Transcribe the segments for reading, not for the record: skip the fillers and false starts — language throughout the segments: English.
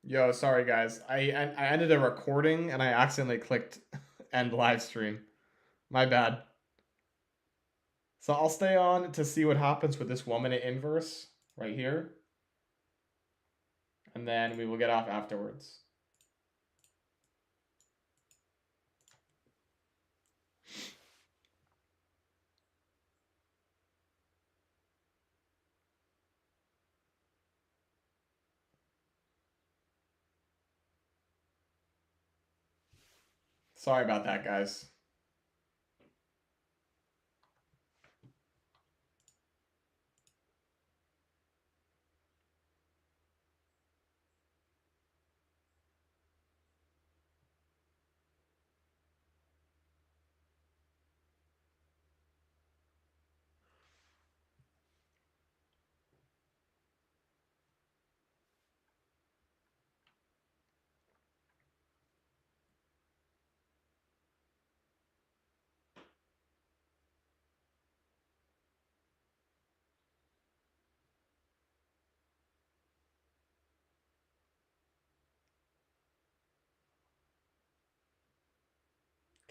Yo, sorry guys. I ended a recording and I accidentally clicked end live stream. My bad. So I'll stay on to see what happens with this 1 minute inverse right here, and then we will get off afterwards. Sorry about that, guys.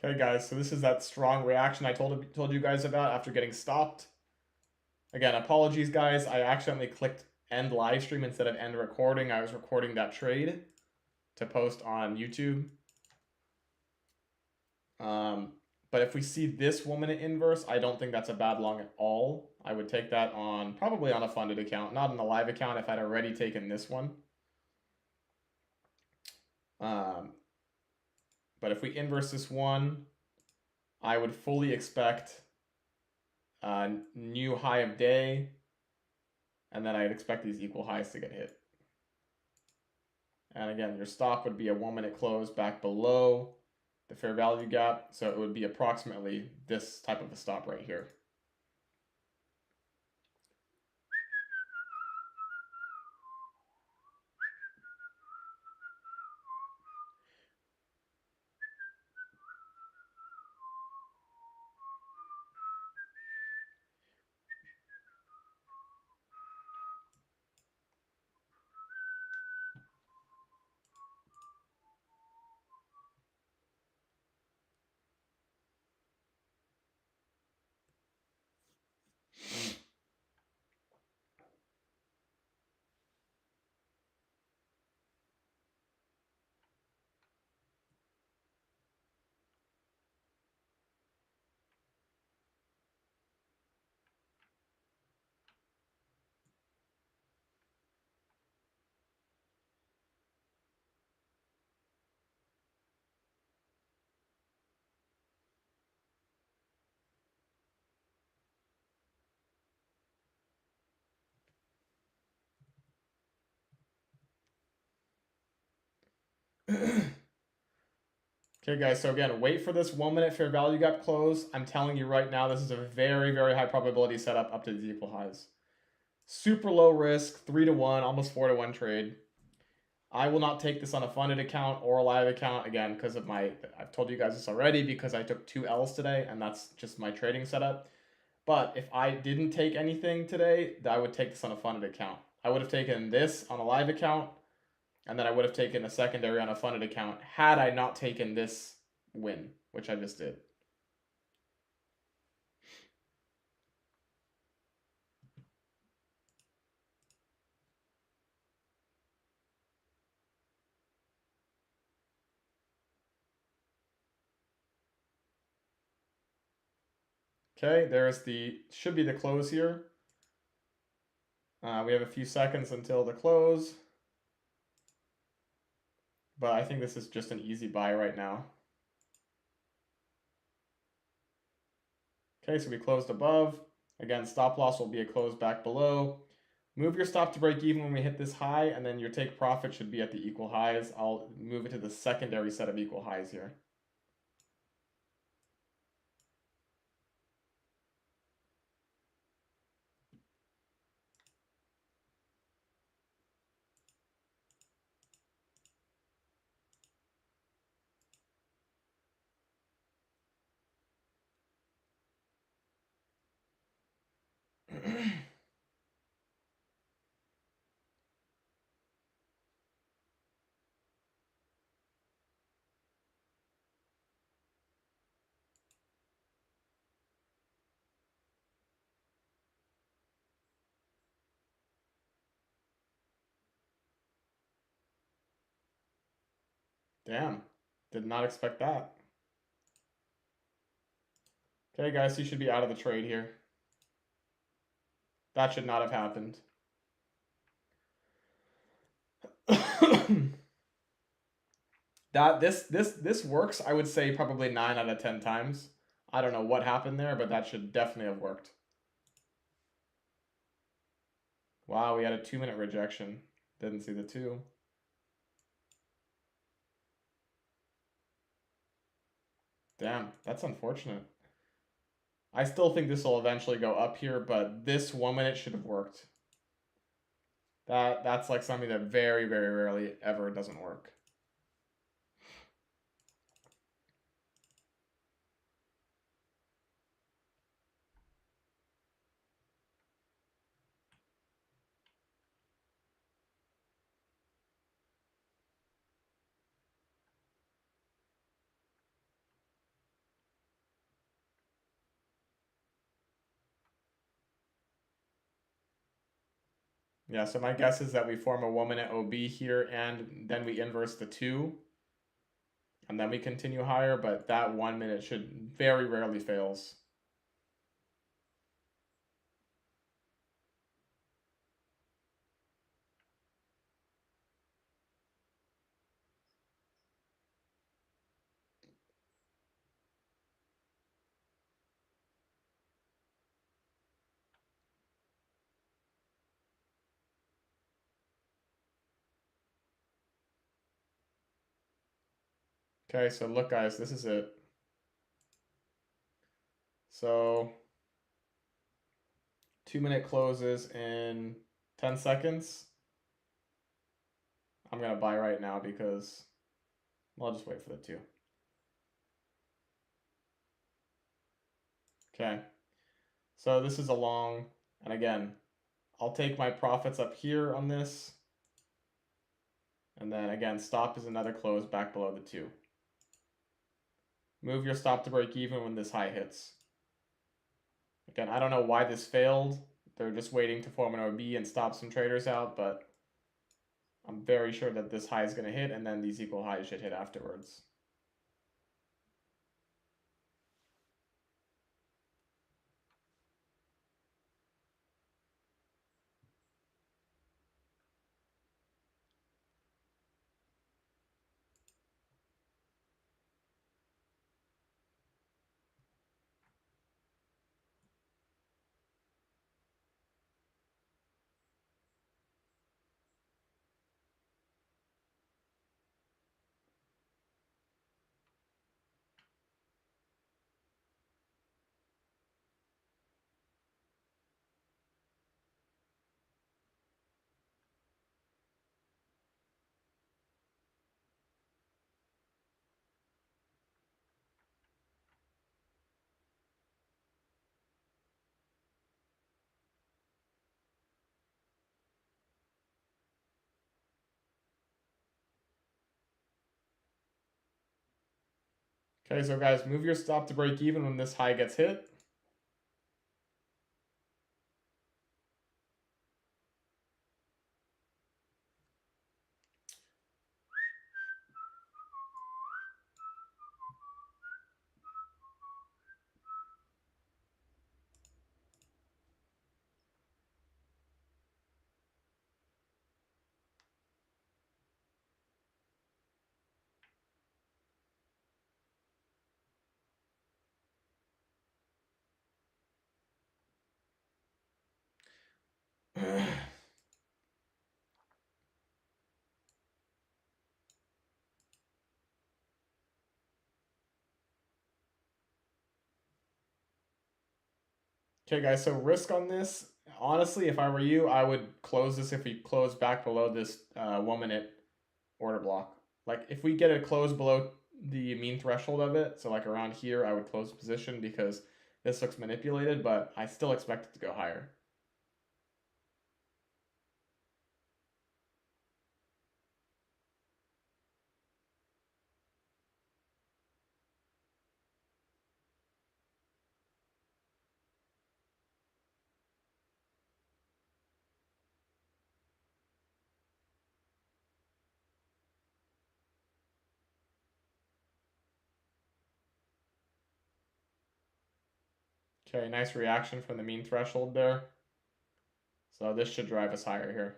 Okay, guys, so this is that strong reaction I told you guys about after getting stopped. Again, apologies, guys. I accidentally clicked end live stream instead of end recording. I was recording that trade to post on YouTube. But if we see this 1 minute inverse, I don't think that's a bad long at all. I would take that on probably on a funded account, not on a live account if I'd already taken this one. But if we inverse this one, I would fully expect a new high of day, and then I'd expect these equal highs to get hit. And again, your stop would be a 1 minute close back below the fair value gap, so it would be approximately this type of a stop right here. Okay, guys, so again, wait for this 1 minute fair value gap close. I'm telling you right now, this is a very, very high probability setup up to these equal highs. Super low risk, 3 to 1, almost 4 to 1 trade. I will not take this on a funded account or a live account, again, because of I've told you guys this already, because I took 2 L's today, and that's just my trading setup. But if I didn't take anything today, I would take this on a funded account. I would have taken this on a live account, and then I would have taken a secondary on a funded account had I not taken this win, which I just did. Okay, should be the close here. We have a few seconds until the close, but I think this is just an easy buy right now. Okay, so we closed above. Again, stop loss will be a close back below. Move your stop to break even when we hit this high, and then your take profit should be at the equal highs. I'll move it to the secondary set of equal highs here. Damn. Did not expect that. Okay, guys, you should be out of the trade here. That should not have happened. This works, I would say probably 9 out of 10 times. I don't know what happened there, but that should definitely have worked. Wow, we had a 2-minute rejection. Didn't see the 2. Damn, that's unfortunate. I still think this will eventually go up here, but this 1 minute should have worked. That's like something that very, very rarely ever doesn't work. Yeah, so my guess is that we form a 1 minute OB here and then we inverse the 2 and then we continue higher, but that 1 minute should very rarely fails. Okay, so look guys, this is it. So 2 minute closes in 10 seconds. I'm gonna buy right now because I'll just wait for the 2. Okay, so this is a long, and again, I'll take my profits up here on this. And then again, stop is another close back below the 2. Move your stop to break even when this high hits. Again, I don't know why this failed. They're just waiting to form an OB and stop some traders out, but I'm very sure that this high is going to hit, and then these equal highs should hit afterwards. Okay, so guys, move your stop to break even when this high gets hit. Okay, guys, so risk on this. Honestly, if I were you, I would close this if we close back below this 1 minute order block. Like, if we get a close below the mean threshold of it, so like around here, I would close the position because this looks manipulated, but I still expect it to go higher. Okay, nice reaction from the mean threshold there. So this should drive us higher here.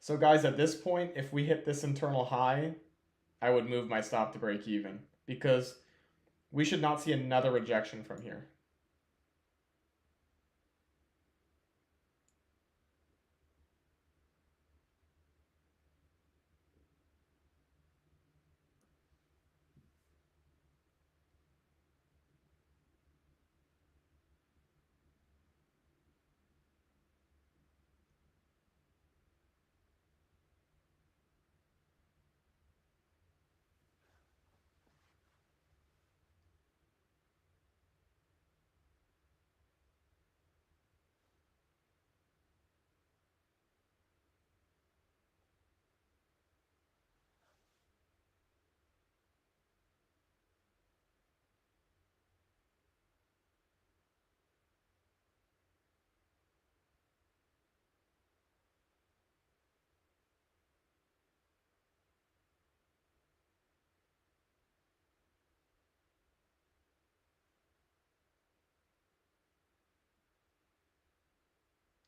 So guys, at this point, if we hit this internal high, I would move my stop to break even because we should not see another rejection from here.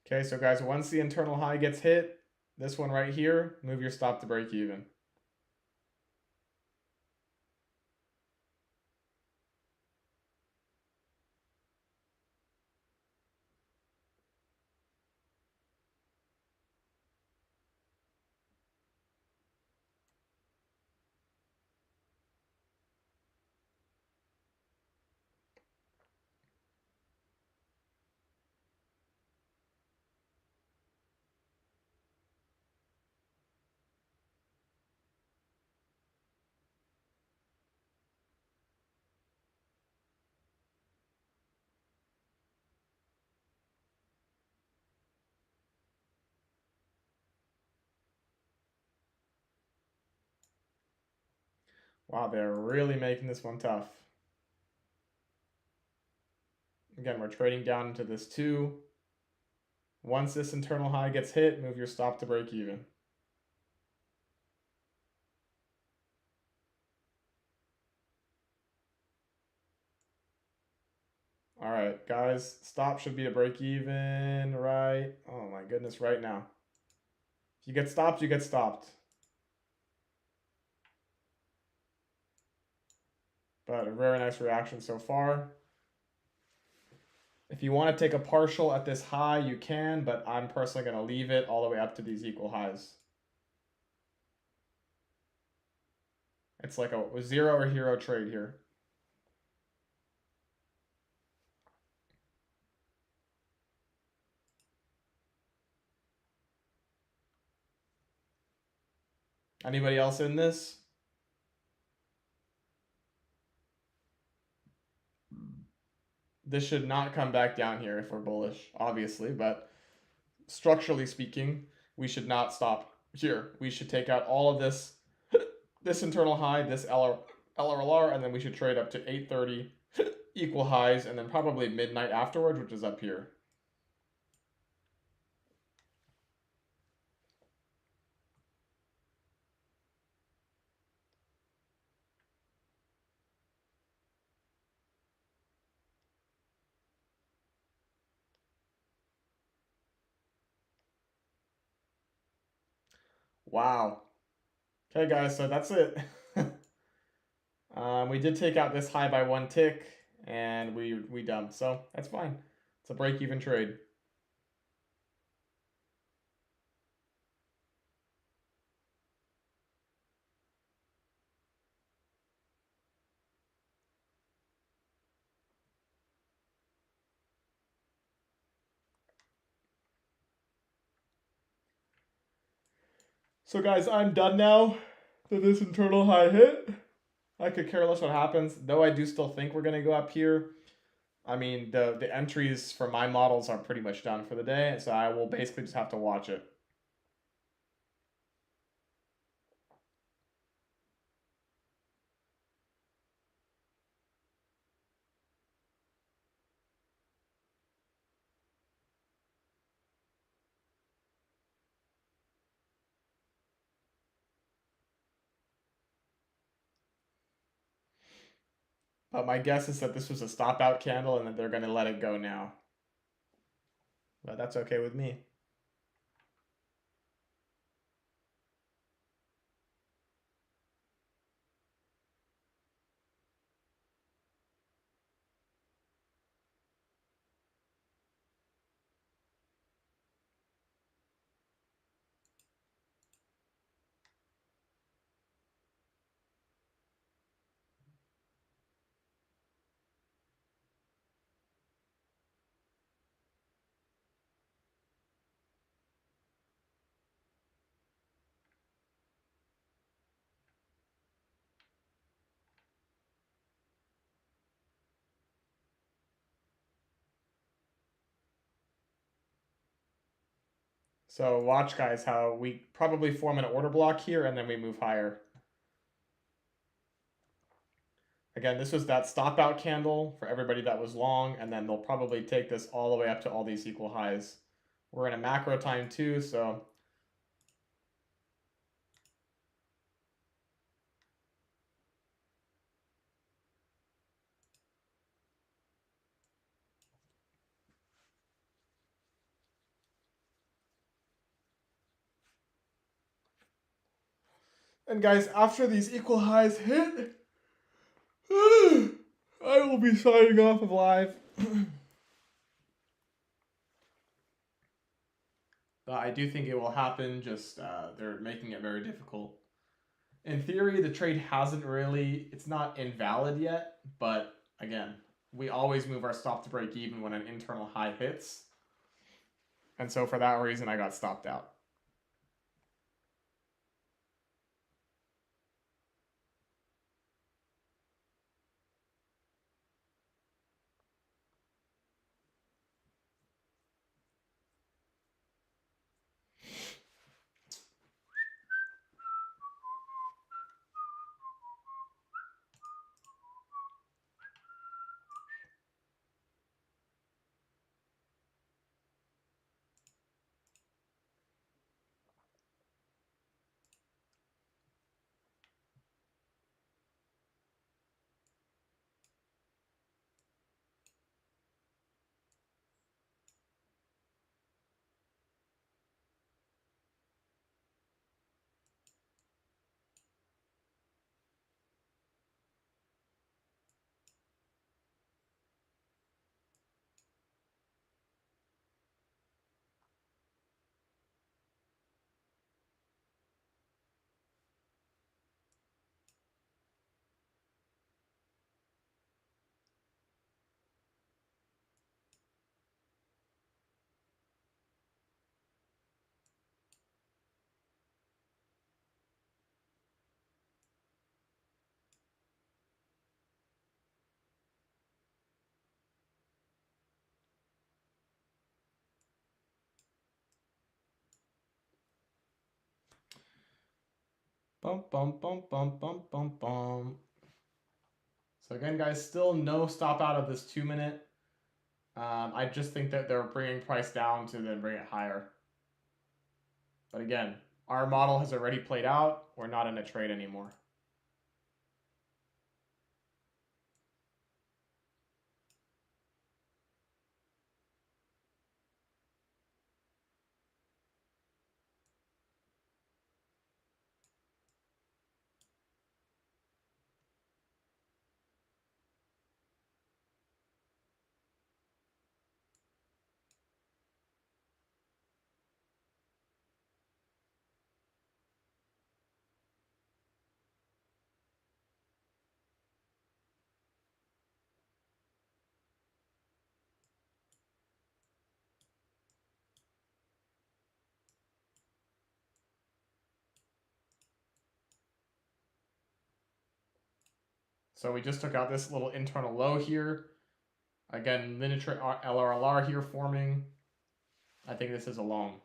Okay, so guys, once the internal high gets hit, this one right here, move your stop to break even. Wow, they're really making this one tough. Again, we're trading down into this 2. Once this internal high gets hit, move your stop to break even. All right, guys, stop should be to break even, right? Oh my goodness, right now. If you get stopped, you get stopped. But a very nice reaction so far. If you want to take a partial at this high, you can, but I'm personally going to leave it all the way up to these equal highs. It's like a 0 or hero trade here. Anybody else in this? This should not come back down here if we're bullish, obviously, but structurally speaking, we should not stop here. We should take out all of this, this internal high, this LRLR, and then we should trade up to 830 equal highs, and then probably midnight afterwards, which is up here. Wow. Okay, guys, so that's it. We did take out this high by 1 tick, and we dumped, so that's fine. It's a break-even trade. So guys, I'm done now that this internal high hit. I could care less what happens, though I do still think we're going to go up here. I mean, the entries for my models are pretty much done for the day, so I will basically just have to watch it. But my guess is that this was a stop out candle and that they're going to let it go now. But that's okay with me. So watch, guys, how we probably form an order block here and then we move higher. Again, this was that stop out candle for everybody that was long, and then they'll probably take this all the way up to all these equal highs. We're in a macro time too, so and guys, after these equal highs hit, I will be signing off of live. But I do think it will happen, just they're making it very difficult. In theory, the trade hasn't really, it's not invalid yet, but again, we always move our stop to break even when an internal high hits. And so for that reason, I got stopped out. Bum, bum, bum, bum, bum, bum, bum. So again, guys, still no stop out of this 2 minute. I just think that they're bringing price down to then bring it higher. But again, our model has already played out. We're not in a trade anymore. So we just took out this little internal low here. Again, miniature LRLR here forming. I think this is a long.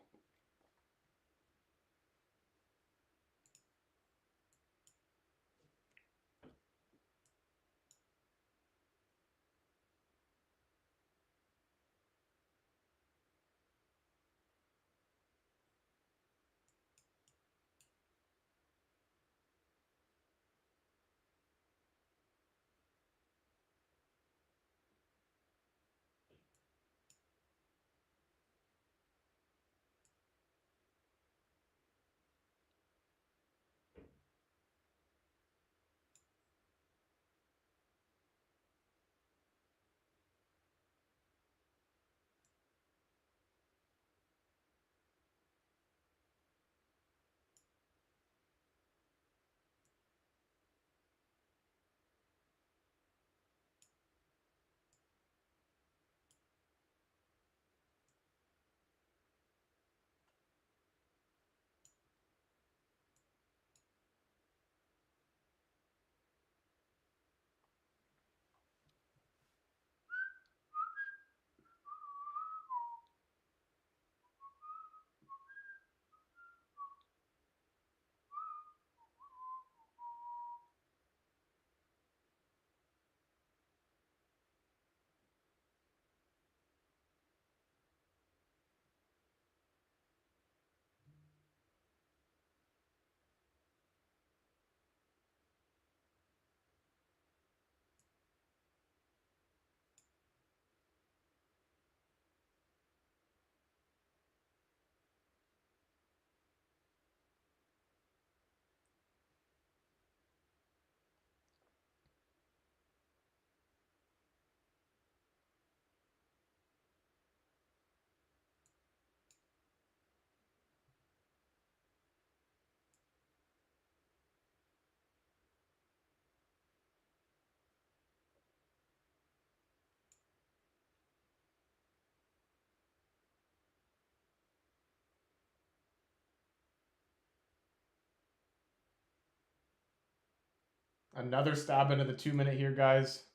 Another stab into the 2-minute here, guys.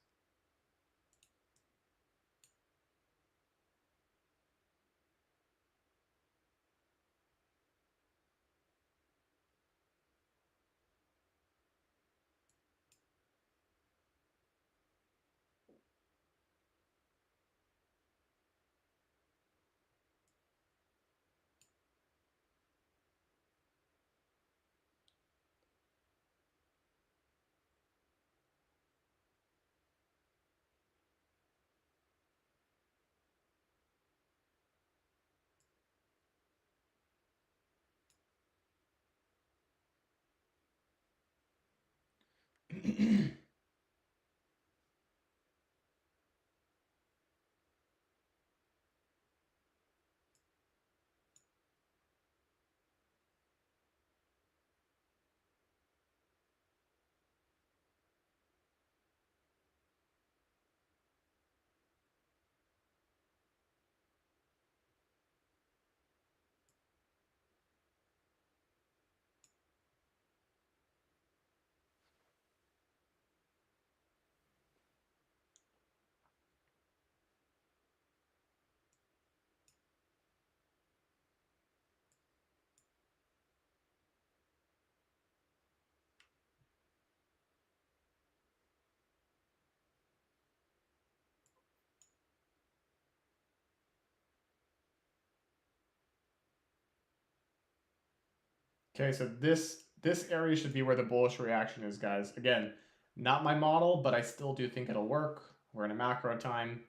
Okay, so this area should be where the bullish reaction is, guys. Again, not my model, but I still do think it'll work. We're in a macro time.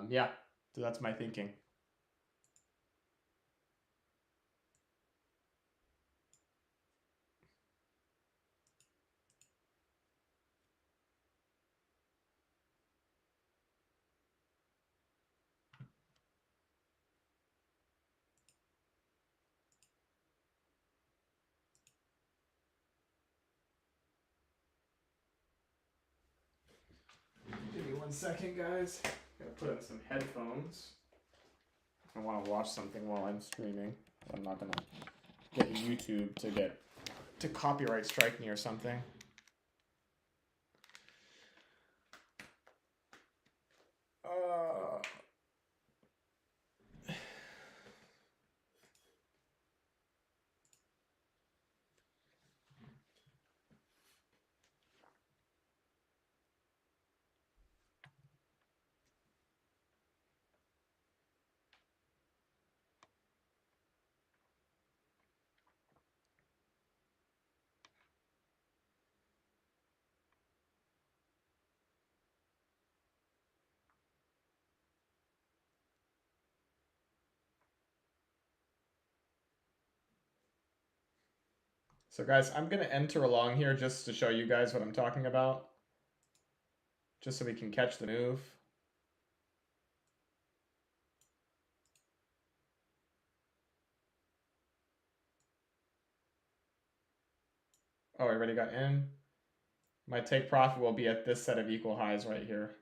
Yeah, so that's my thinking. Give me 1 second, guys. Gotta put in some headphones. I want to watch something while I'm streaming. I'm not gonna get YouTube to copyright strike me or something. So guys, I'm going to enter along here just to show you guys what I'm talking about. Just so we can catch the move. Oh, I already got in. My take profit will be at this set of equal highs right here.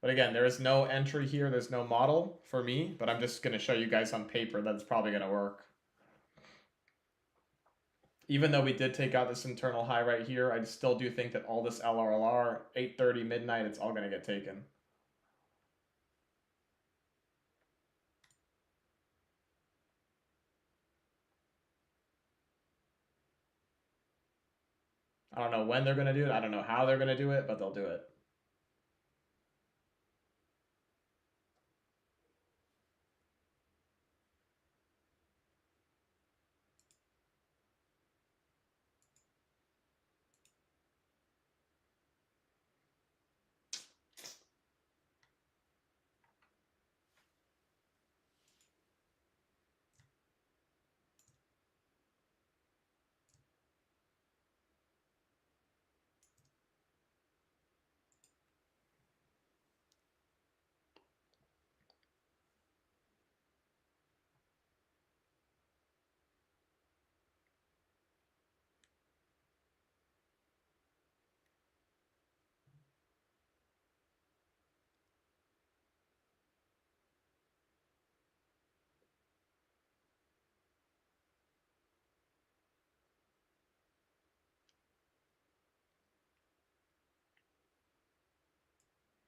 But again, there is no entry here. There's no model for me, but I'm just going to show you guys on paper that it's probably going to work. Even though we did take out this internal high right here, I still do think that all this LRLR, 8:30 midnight, it's all going to get taken. I don't know when they're going to do it. I don't know how they're going to do it, but they'll do it.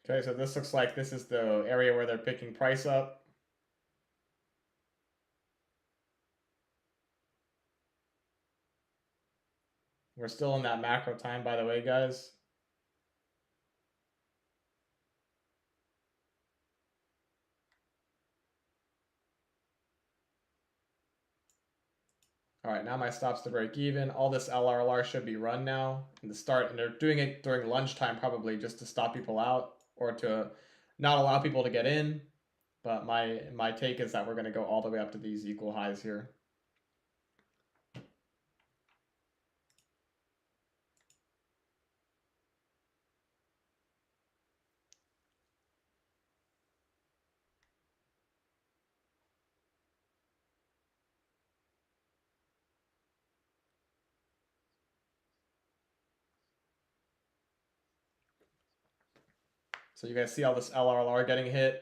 Okay, so this looks like this is the area where they're picking price up. We're still in that macro time, by the way, guys. All right, now my stops to break even. All this LRLR should be run now in the start, and they're doing it during lunchtime probably just to stop people out or to not allow people to get in. But my take is that we're going to go all the way up to these equal highs here. So you guys see all this LRLR getting hit.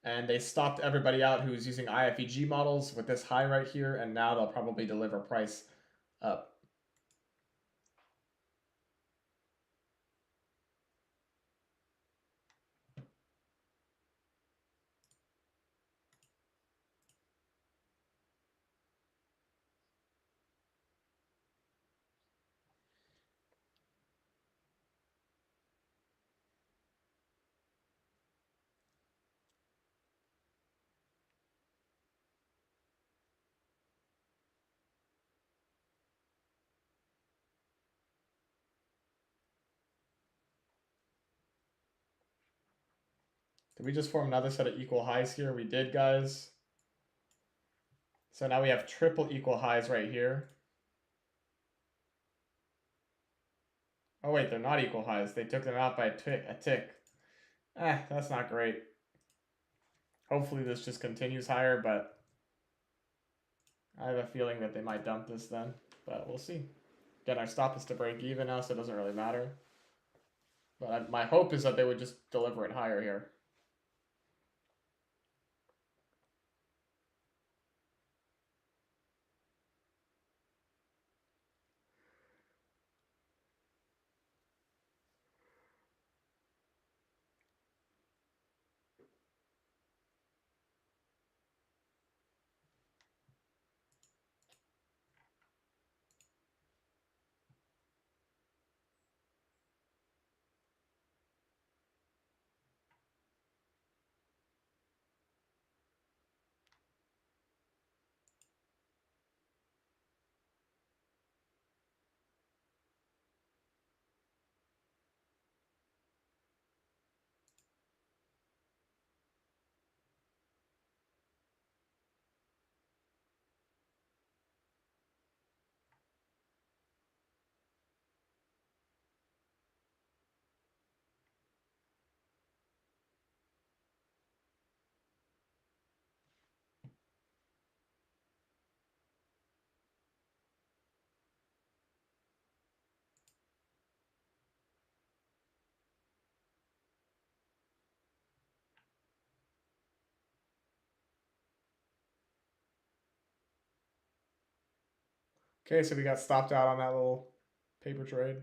And they stopped everybody out who was using IFEG models with this high right here, and now they'll probably deliver price up. Did we just form another set of equal highs here? We did, guys. So now we have triple equal highs right here. Oh wait, they're not equal highs. They took them out by a tick. That's not great. Hopefully this just continues higher, but I have a feeling that they might dump this then, but we'll see. Again, our stop is to break even now, so it doesn't really matter. But my hope is that they would just deliver it higher here. Okay, so we got stopped out on that little paper trade.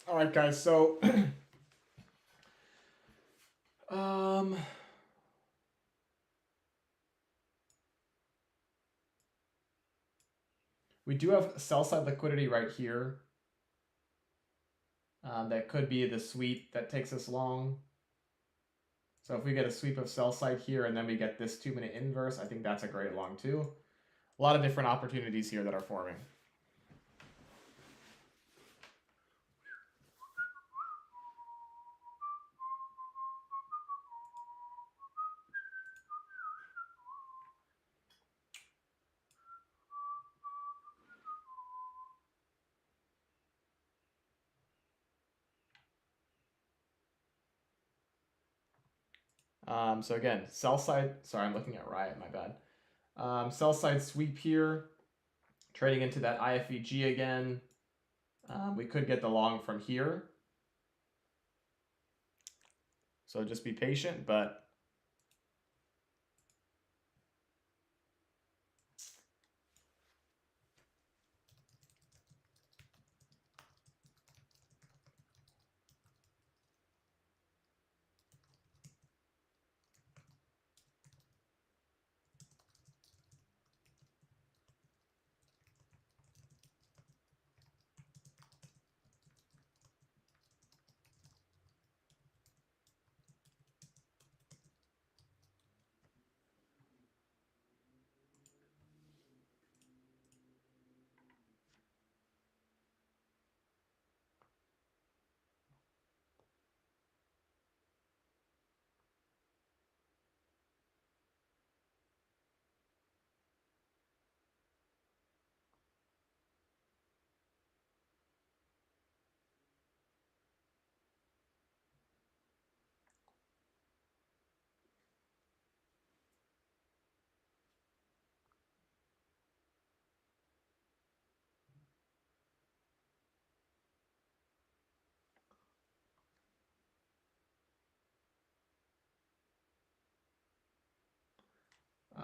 All right, guys. So, um, we do have sell side liquidity right here. That could be the sweep that takes us long. So if we get a sweep of sell side here and then we get this 2-minute inverse, I think that's a great long too. A lot of different opportunities here that are forming. So again, sell side, sorry, I'm looking at Riot, my bad. Sell side sweep here, trading into that IFVG again. We could get the long from here. So just be patient, but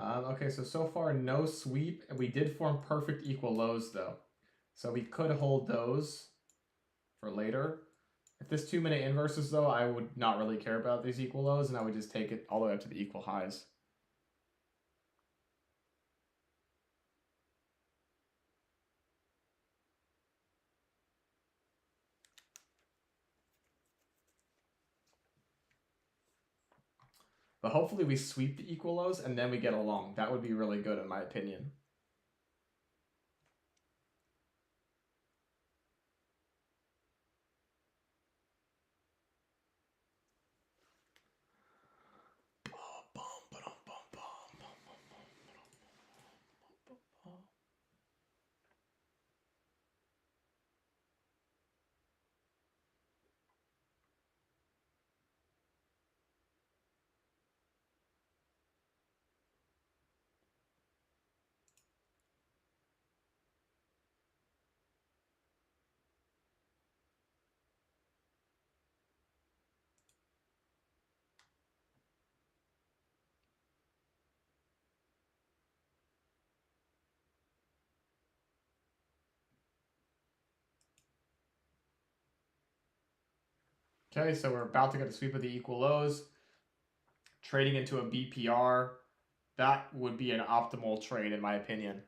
okay, so far no sweep. We did form perfect equal lows though. So we could hold those for later. If this 2-minute inverses though, I would not really care about these equal lows and I would just take it all the way up to the equal highs. But hopefully we sweep the equal lows and then we get along. That would be really good in my opinion. Okay, so we're about to get a sweep of the equal lows. Trading into a BPR, that would be an optimal trade in my opinion.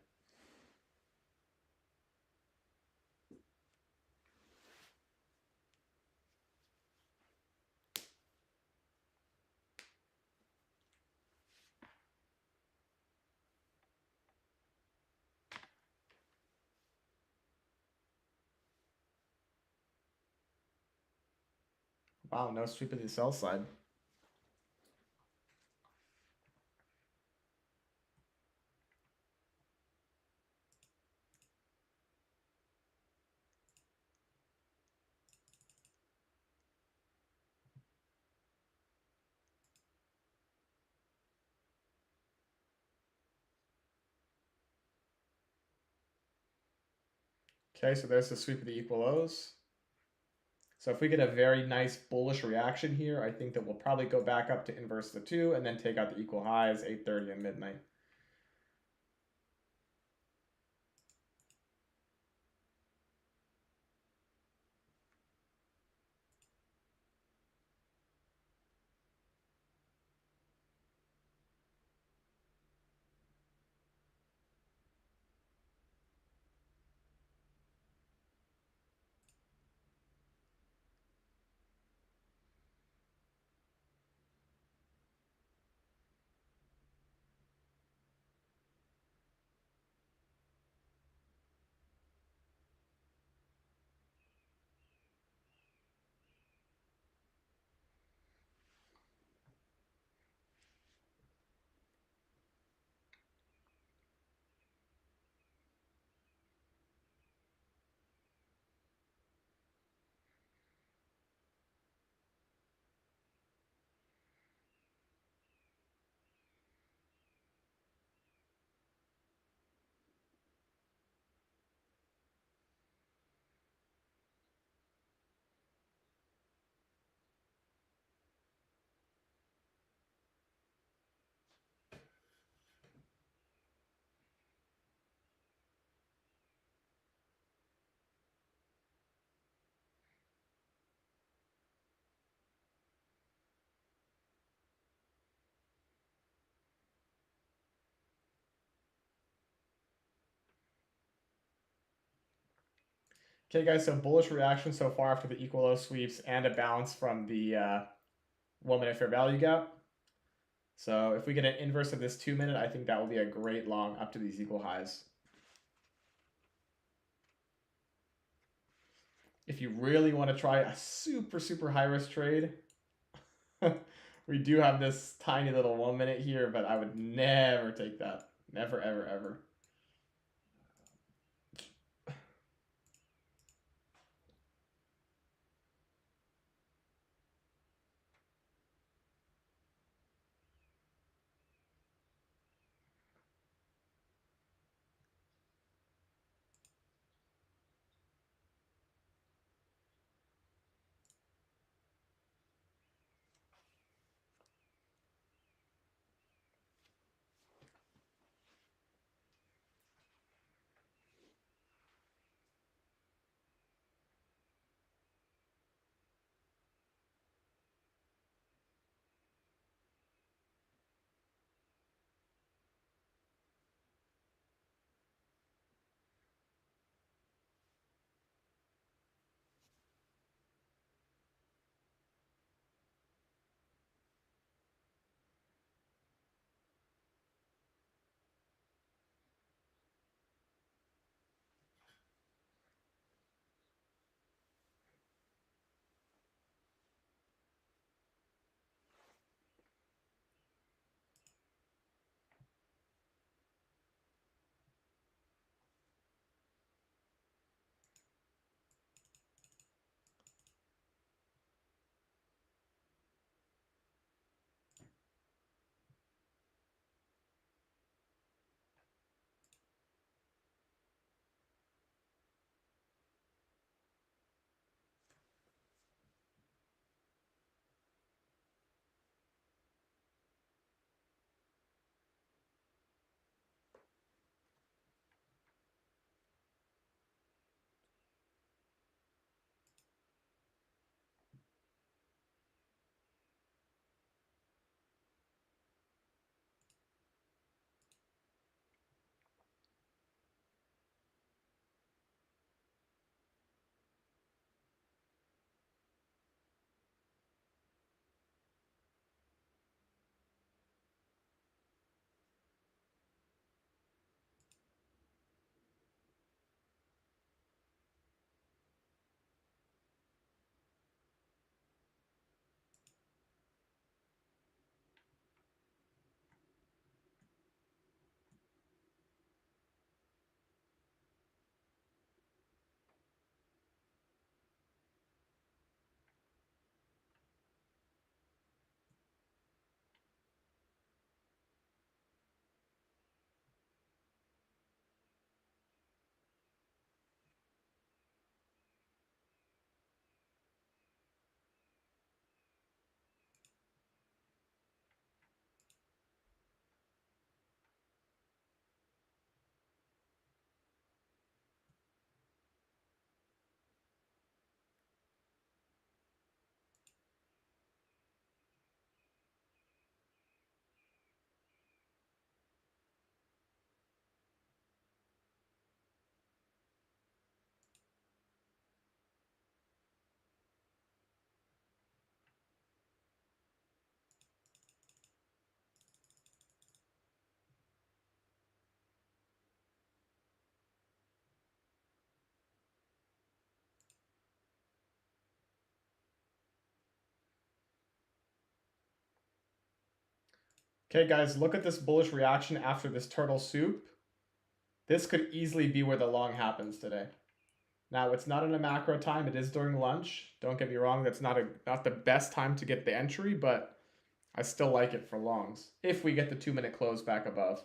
Wow, no sweep of the sell side. Okay, so there's the sweep of the equal lows. So if we get a very nice bullish reaction here, I think that we'll probably go back up to inverse the 2 and then take out the equal highs 8:30 and midnight. Okay, guys, so bullish reaction so far after the equal low sweeps and a bounce from the 1 minute fair value gap. So if we get an inverse of this 2 minute, I think that will be a great long up to these equal highs. If you really want to try a super, super high risk trade, we do have this tiny little 1 minute here, but I would never take that. Never, ever, ever. Okay, guys, look at this bullish reaction after this turtle soup. This could easily be where the long happens today. Now, it's not in a macro time. It is during lunch. Don't get me wrong. That's not the best time to get the entry, but I still like it for longs if we get the 2 minute close back above.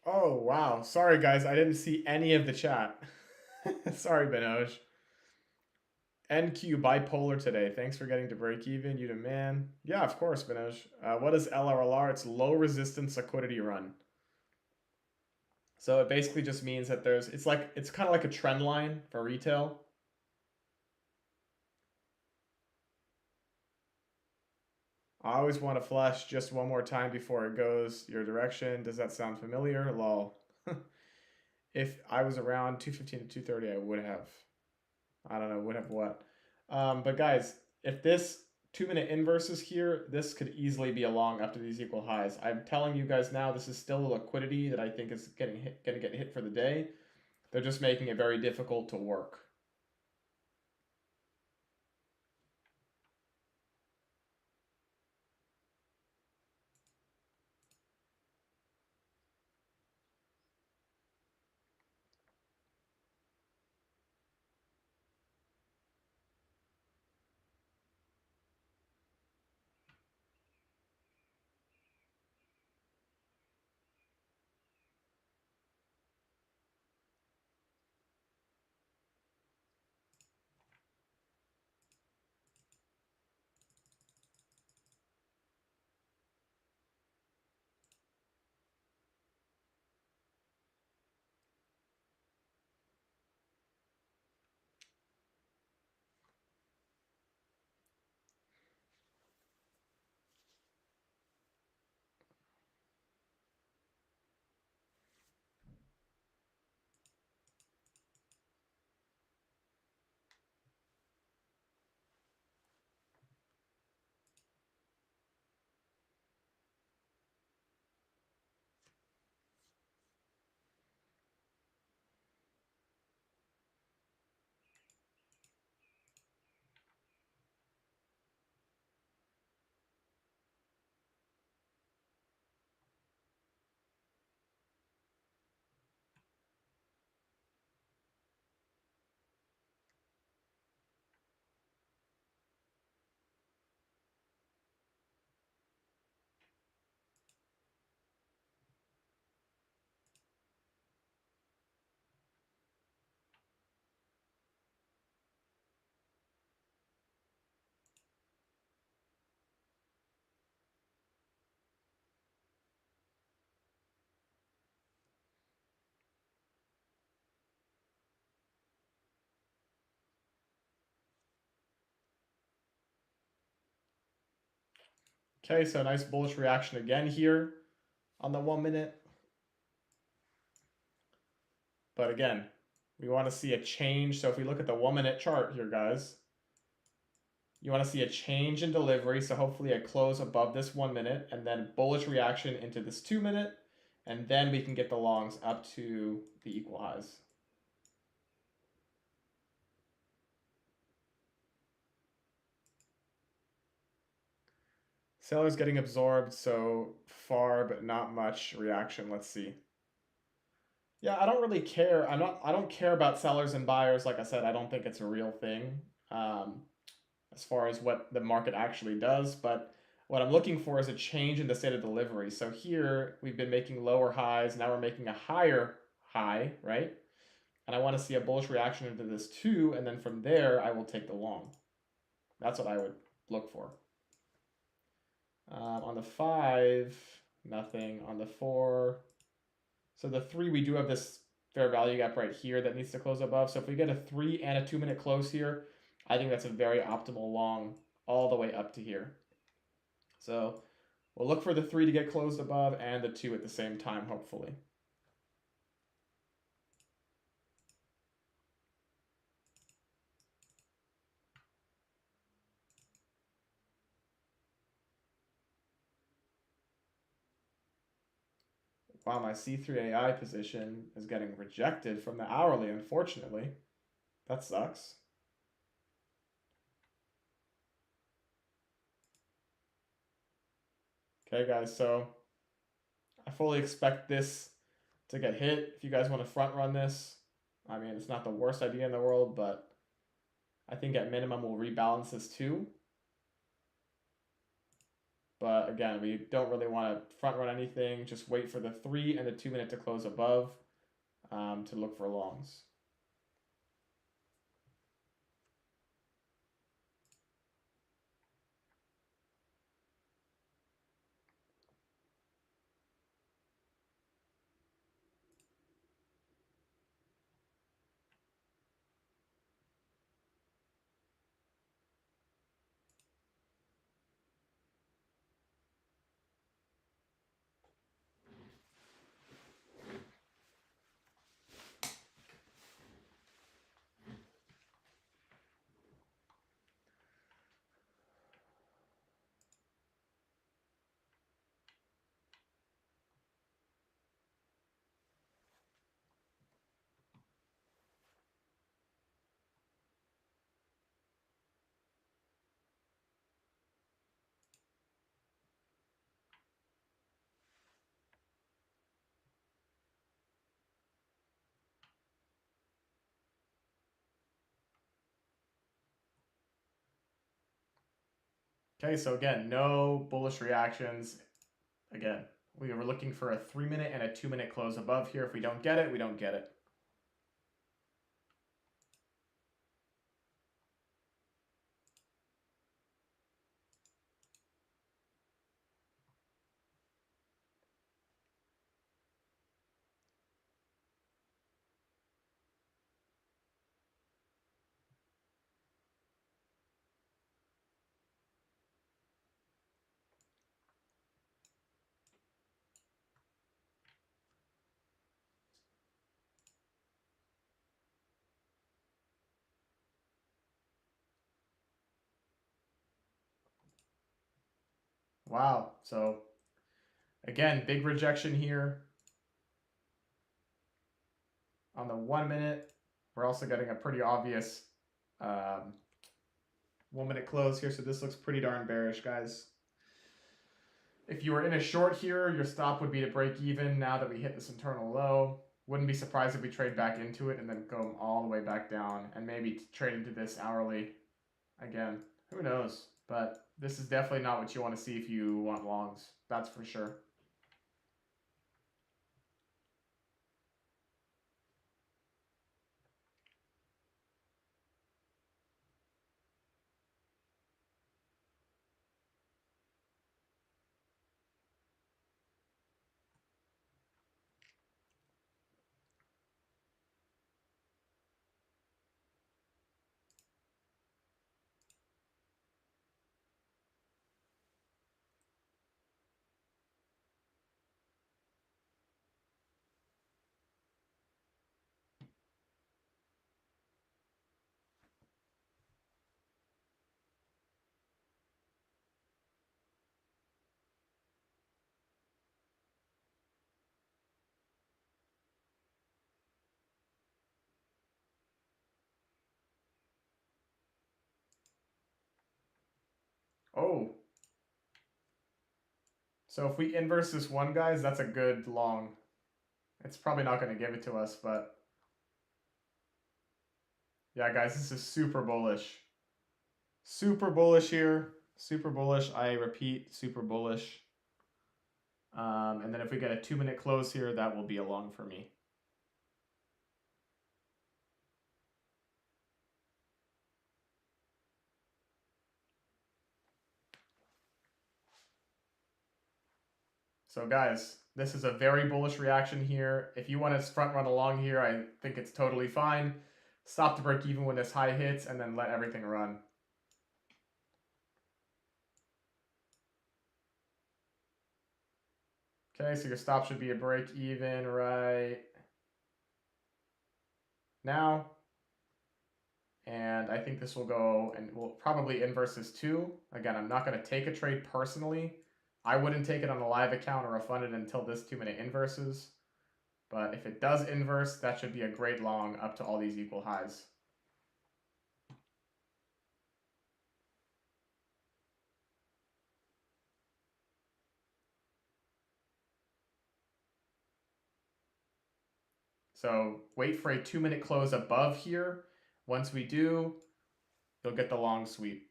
Oh, wow. Sorry, guys. I didn't see any of the chat. Sorry, Benoj. NQ bipolar today. Thanks for getting to break even. You the man. Yeah, of course, Benoj. What is LRLR? It's low resistance liquidity run. So it basically just means that it's kind of like a trend line for retail. I always want to flash just one more time before it goes your direction. Does that sound familiar? Lol. If I was around 215 to 230, I would have. I don't know, would have what. But guys, if this 2 minute inverse is here, this could easily be a long up to these equal highs. I'm telling you guys now, this is still a liquidity that I think is gonna get hit for the day. They're just making it very difficult to work. Okay, so nice bullish reaction again here on the 1 minute. But again, we want to see a change. So if we look at the 1 minute chart here, guys, you want to see a change in delivery. So hopefully a close above this 1 minute and then bullish reaction into this 2 minute. And then we can get the longs up to the equal highs. Sellers getting absorbed so far, but not much reaction. Let's see. Yeah, I don't really care. I don't care about sellers and buyers. Like I said, I don't think it's a real thing. Um, as far as what the market actually does, but what I'm looking for is a change in the state of delivery. So here we've been making lower highs, now we're making a higher high, right? And I want to see a bullish reaction into this too, and then from there I will take the long. That's what I would look for. On the 5, nothing. On the 4, so the 3, we do have this fair value gap right here that needs to close above. So if we get a 3 and a 2 minute close here, I think that's a very optimal long all the way up to here. So we'll look for the 3 to get closed above and the 2 at the same time, hopefully. Wow, my C3AI position is getting rejected from the hourly, unfortunately. That sucks. Okay, guys, so I fully expect this to get hit. If you guys want to front run this, I mean, it's not the worst idea in the world, but I think at minimum we'll rebalance this too. But again, we don't really want to front run anything. Just wait for the 3 and the 2 minute to close above to look for longs. Okay, so again, no bullish reactions. Again, we were looking for a 3 minute and a 2 minute close above here. If we don't get it, we don't get it. Wow. So again, big rejection here. On the 1 minute, we're also getting a pretty obvious 1 minute close here. So this looks pretty darn bearish, guys. If you were in a short here, your stop would be to break even now that we hit this internal low. Wouldn't be surprised if we trade back into it and then go all the way back down and maybe trade into this hourly again. Who knows? But this is definitely not what you want to see if you want longs. That's for sure. Oh. So if we inverse this one, guys, that's a good long. It's probably not going to give it to us, but yeah, guys, this is super bullish. Super bullish here. Super bullish. I repeat, super bullish. And then if we get a 2 minute close here, that will be a long for me. So guys, this is a very bullish reaction here. If you want to front run along here, I think it's totally fine. Stop to break even when this high hits and then let everything run. Okay, so your stop should be a break even right now. And I think this will go, and we'll probably inverse this too. Again, I'm not going to take a trade personally. I wouldn't take it on a live account or a funded until this 2 minute inverses. But if it does inverse, that should be a great long up to all these equal highs. So wait for a 2 minute close above here. Once we do, you'll get the long sweep.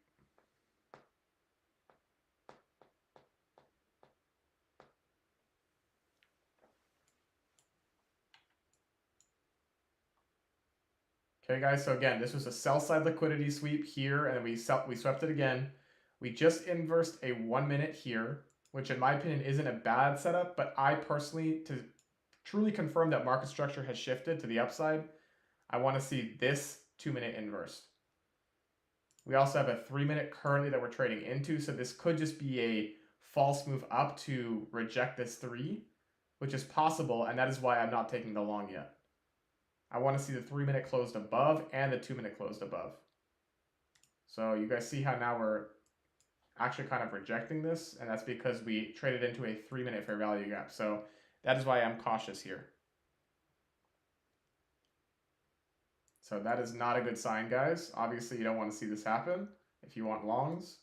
Okay, guys, so again, this was a sell side liquidity sweep here, and then we swept it again. We just inversed a 1 minute here, which in my opinion isn't a bad setup, but I personally, to truly confirm that market structure has shifted to the upside, I want to see this 2 minute inverse. We also have a 3 minute currently that we're trading into, so this could just be a false move up to reject this 3, which is possible, and that is why I'm not taking the long yet. I want to see the 3 minute closed above and the 2 minute closed above. So you guys see how now we're actually kind of rejecting this, and that's because we traded into a 3 minute fair value gap. So that is why I'm cautious here. So that is not a good sign, guys. Obviously, you don't want to see this happen if you want longs.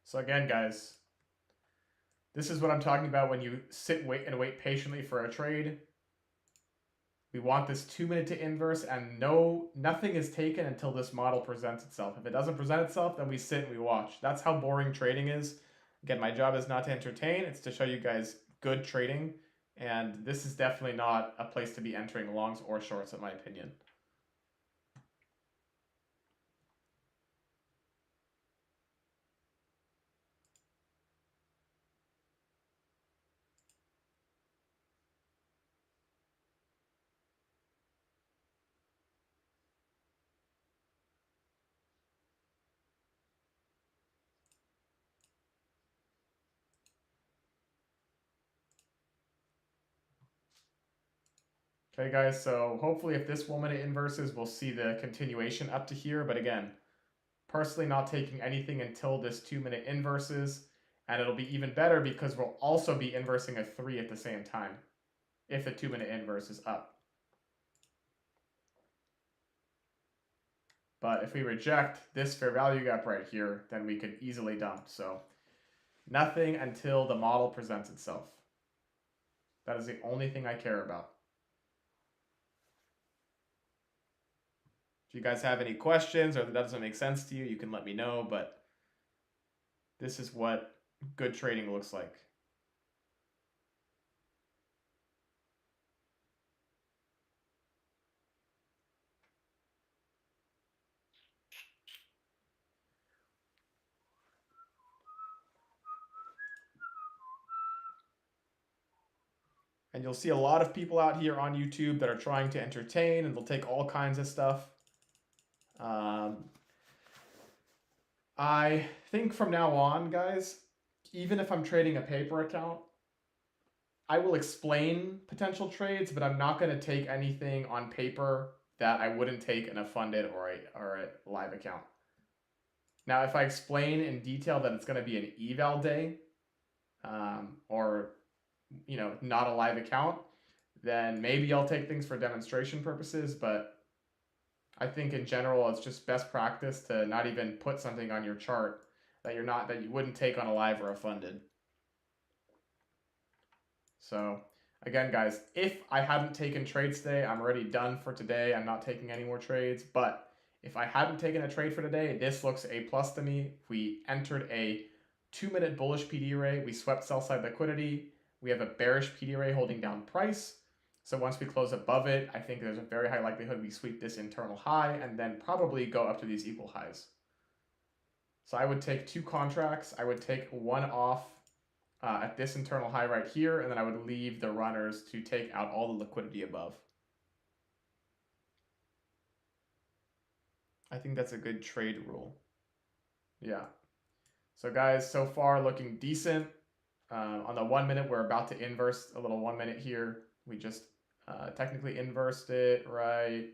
So again, guys, this is what I'm talking about when you sit, wait, and wait patiently for a trade. We want this 2 minute to inverse, and nothing is taken until this model presents itself. If it doesn't present itself, then we sit and we watch. That's how boring trading is. Again, my job is not to entertain, it's to show you guys good trading, and this is definitely not a place to be entering longs or shorts, in my opinion. Okay, guys, so hopefully if this 1 minute inverses, we'll see the continuation up to here. But again, personally not taking anything until this 2 minute inverses. And it'll be even better because we'll also be inversing a 3 at the same time if the 2 minute inverse is up. But if we reject this fair value gap right here, then we could easily dump. So nothing until the model presents itself. That is the only thing I care about. If you guys have any questions or that doesn't make sense to you, you can let me know, but this is what good trading looks like. And you'll see a lot of people out here on YouTube that are trying to entertain, and they'll take all kinds of stuff. I think from now on, guys, even if I'm trading a paper account, I will explain potential trades, but I'm not going to take anything on paper that I wouldn't take in a funded or a live account. Now, if I explain in detail that it's going to be an eval day, or not a live account, then maybe I'll take things for demonstration purposes. But I think in general, it's just best practice to not even put something on your chart that you wouldn't take on a live or a funded. So again, guys, if I hadn't taken trades today, I'm already done for today. I'm not taking any more trades. But if I hadn't taken a trade for today, this looks A+ to me. We entered a 2 minute bullish PD array. We swept sell side liquidity. We have a bearish PD array holding down price. So once we close above it, I think there's a very high likelihood we sweep this internal high and then probably go up to these equal highs. So I would take 2 contracts. I would take one off at this internal high right here, and then I would leave the runners to take out all the liquidity above. I think that's a good trade rule. Yeah. So guys, so far looking decent. On the 1 minute, we're about to inverse a little 1 minute here. We just technically inversed it right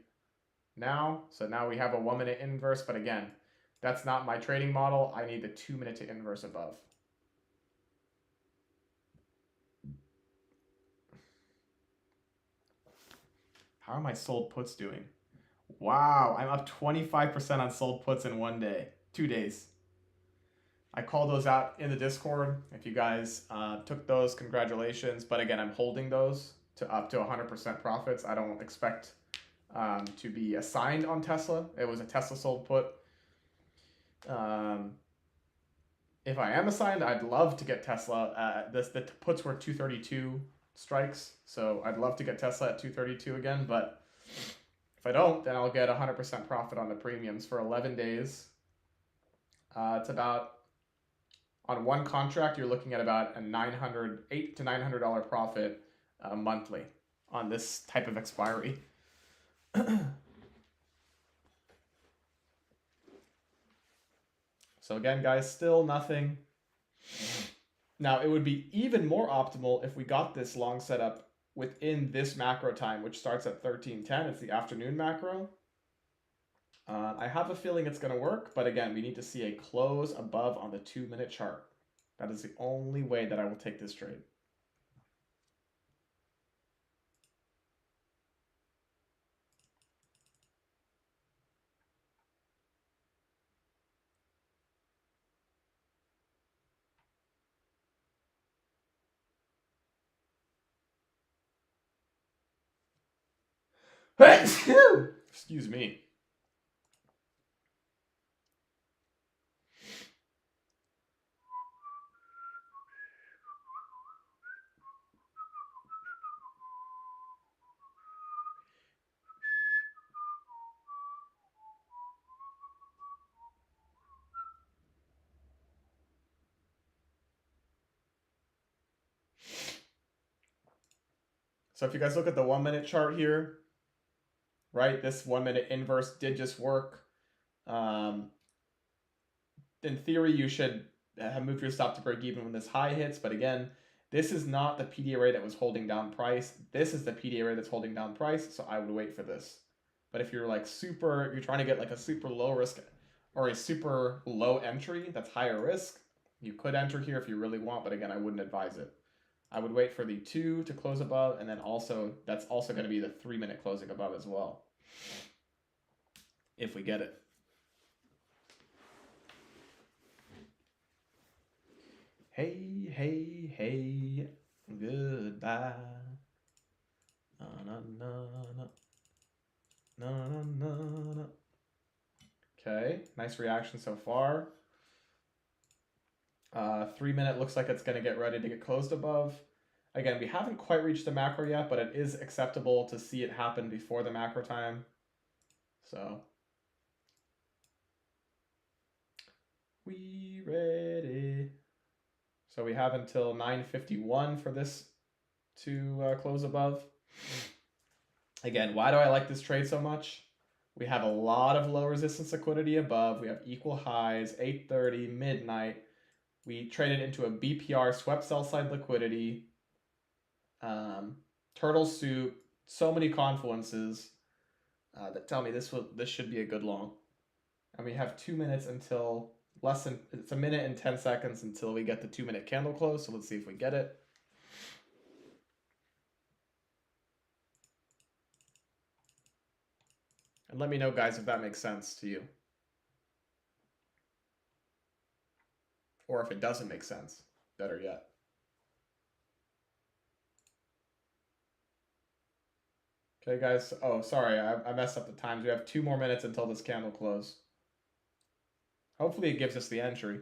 now. So now we have a 1 minute inverse, but again, that's not my trading model. I need the 2 minute to inverse above. How are my sold puts doing? Wow, I'm up 25% on sold puts in 1 day, 2 days. I called those out in the Discord. If you guys took those, congratulations. But again, I'm holding those to up to 100% profits. I don't expect to be assigned on Tesla. It was a Tesla sold put. If I am assigned, I'd love to get Tesla. The puts were 232 strikes, so I'd love to get Tesla at 232 again. But if I don't, then I'll get 100% profit on the premiums for 11 days. It's about, on one contract, you're looking at about a $800 to $900 profit monthly on this type of expiry. So again, guys, still nothing. Now, it would be even more optimal if we got this long setup within this macro time, which starts at 13:10. It's the afternoon macro. I have a feeling it's going to work, but again, we need to see a close above on the 2 minute chart. That is the only way that I will take this trade. Excuse me. So if you guys look at the 1 minute chart here, right, this 1 minute inverse did just work. In theory, you should have moved your stop to break even when this high hits, but again, this is not the PD array that was holding down price. This is the PD array that's holding down price, so I would wait for this. But if you're like you're trying to get like a super low risk or a super low entry that's higher risk, you could enter here if you really want, but again, I wouldn't advise it. I would wait for the 2 to close above, and then also that's also going to be the 3 minute closing above as well, if we get it. Hey, hey, hey, goodbye. Na, na, na, na. Na, na, na, na. Okay, nice reaction so far. 3 minute looks like it's going to get ready to get closed above. Again, we haven't quite reached the macro yet, but it is acceptable to see it happen before the macro time. So we ready. So we have until 9:51 for this to close above. Again, why do I like this trade so much? We have a lot of low resistance liquidity above. We have equal highs, 8:30, midnight. We traded into a BPR, swept sell side liquidity. Turtle soup, so many confluences that tell me this should be a good long. And we have 2 minutes until it's a minute and 10 seconds until we get the 2 minute candle close. So let's see if we get it. And let me know, guys, if that makes sense to you. Or if it doesn't make sense, better yet. Okay, guys. Oh, sorry, I messed up the times. We have 2 more minutes until this candle close. Hopefully it gives us the entry.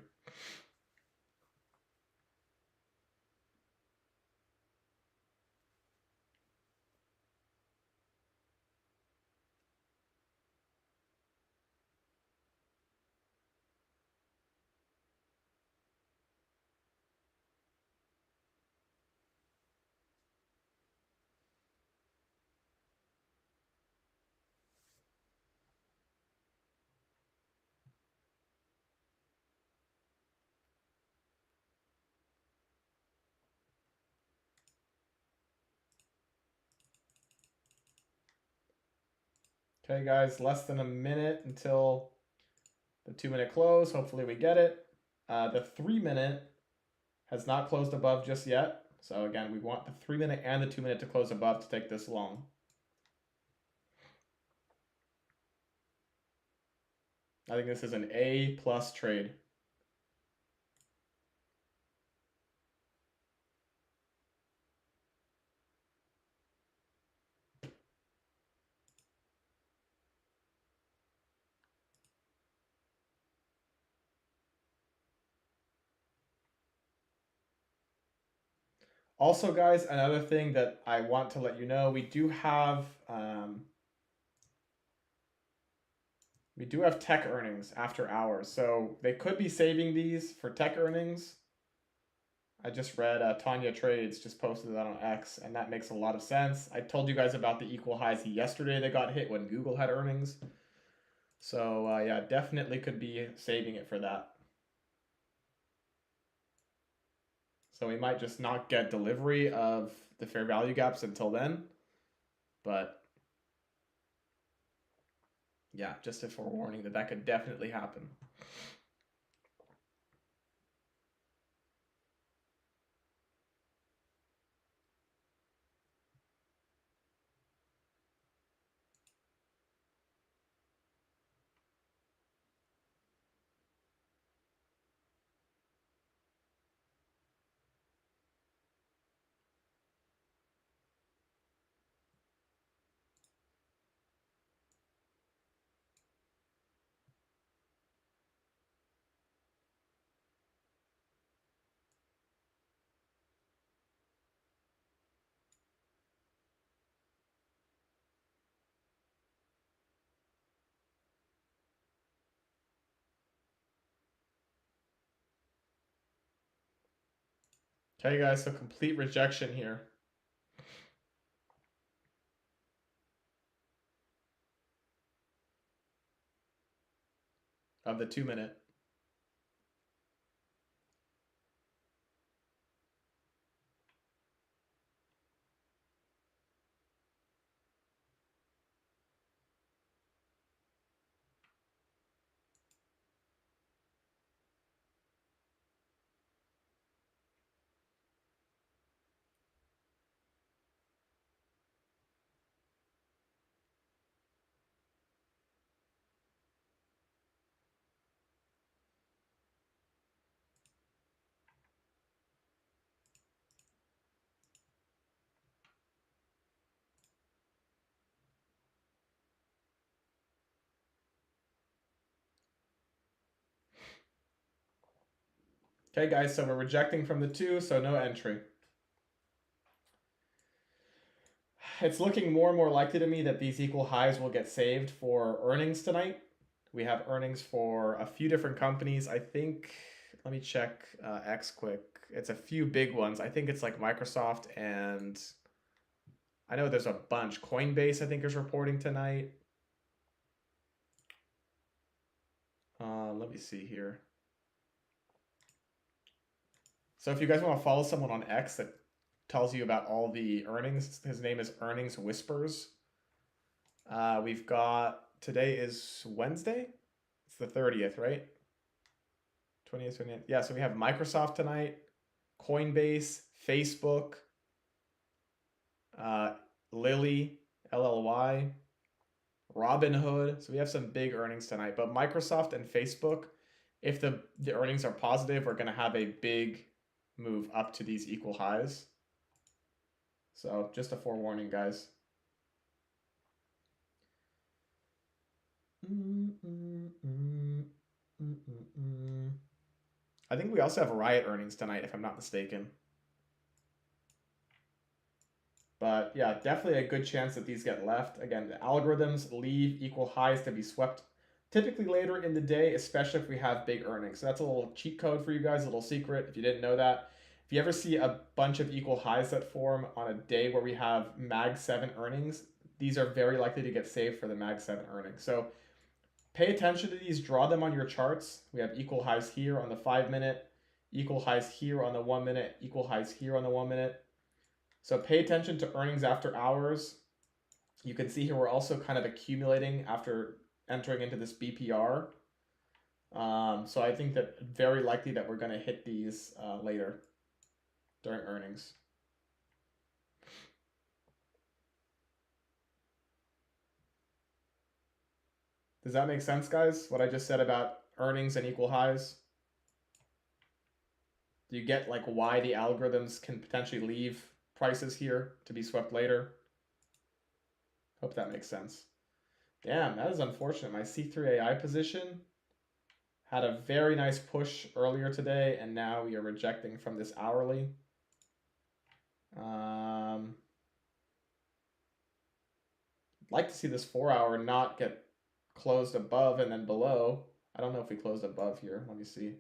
Okay, guys, less than a minute until the 2-minute close. Hopefully we get it. The 3-minute has not closed above just yet. So again, we want the 3-minute and the 2-minute to close above to take this long. I think this is an A+ trade. Also, guys, another thing that I want to let you know, we do have tech earnings after hours. So they could be saving these for tech earnings. I just read Tanya Trades just posted that on X, and that makes a lot of sense. I told you guys about the equal highs yesterday that got hit when Google had earnings. So yeah, definitely could be saving it for that. So we might just not get delivery of the fair value gaps until then. But yeah, just a forewarning that could definitely happen. Okay, guys, so complete rejection here of the 2-minute. Okay, guys, so we're rejecting from the 2, so no entry. It's looking more and more likely to me that these equal highs will get saved for earnings tonight. We have earnings for a few different companies. I think, let me check X quick. It's a few big ones. I think it's like Microsoft, and I know there's a bunch. Coinbase, I think, is reporting tonight. Let me see here. So if you guys want to follow someone on X that tells you about all the earnings, his name is Earnings Whispers. We've got, today is Wednesday? It's the 30th, right? 20th, 20th. Yeah, so we have Microsoft tonight, Coinbase, Facebook, Lilly, LLY, Robinhood. So we have some big earnings tonight. But Microsoft and Facebook, if the earnings are positive, we're going to have a big move up to these equal highs. So just a forewarning, guys. I think we also have Riot earnings tonight, if I'm not mistaken. But yeah, definitely a good chance that these get left. Again, the algorithms leave equal highs to be swept typically later in the day, especially if we have big earnings. So that's a little cheat code for you guys, a little secret if you didn't know that. If you ever see a bunch of equal highs that form on a day where we have Mag 7 earnings, these are very likely to get saved for the Mag 7 earnings. So pay attention to these, draw them on your charts. We have equal highs here on the 5-minute, equal highs here on the 1-minute, equal highs here on the 1-minute. So pay attention to earnings after hours. You can see here we're also kind of accumulating after entering into this BPR. So I think that very likely that we're going to hit these later during earnings. Does that make sense, guys? What I just said about earnings and equal highs? Do you get like why the algorithms can potentially leave prices here to be swept later? Hope that makes sense. Damn, that is unfortunate. My C3 AI position had a very nice push earlier today, and now we are rejecting from this hourly. Like to see this 4 hour not get closed above and then below. I don't know if we closed above here. Let me see.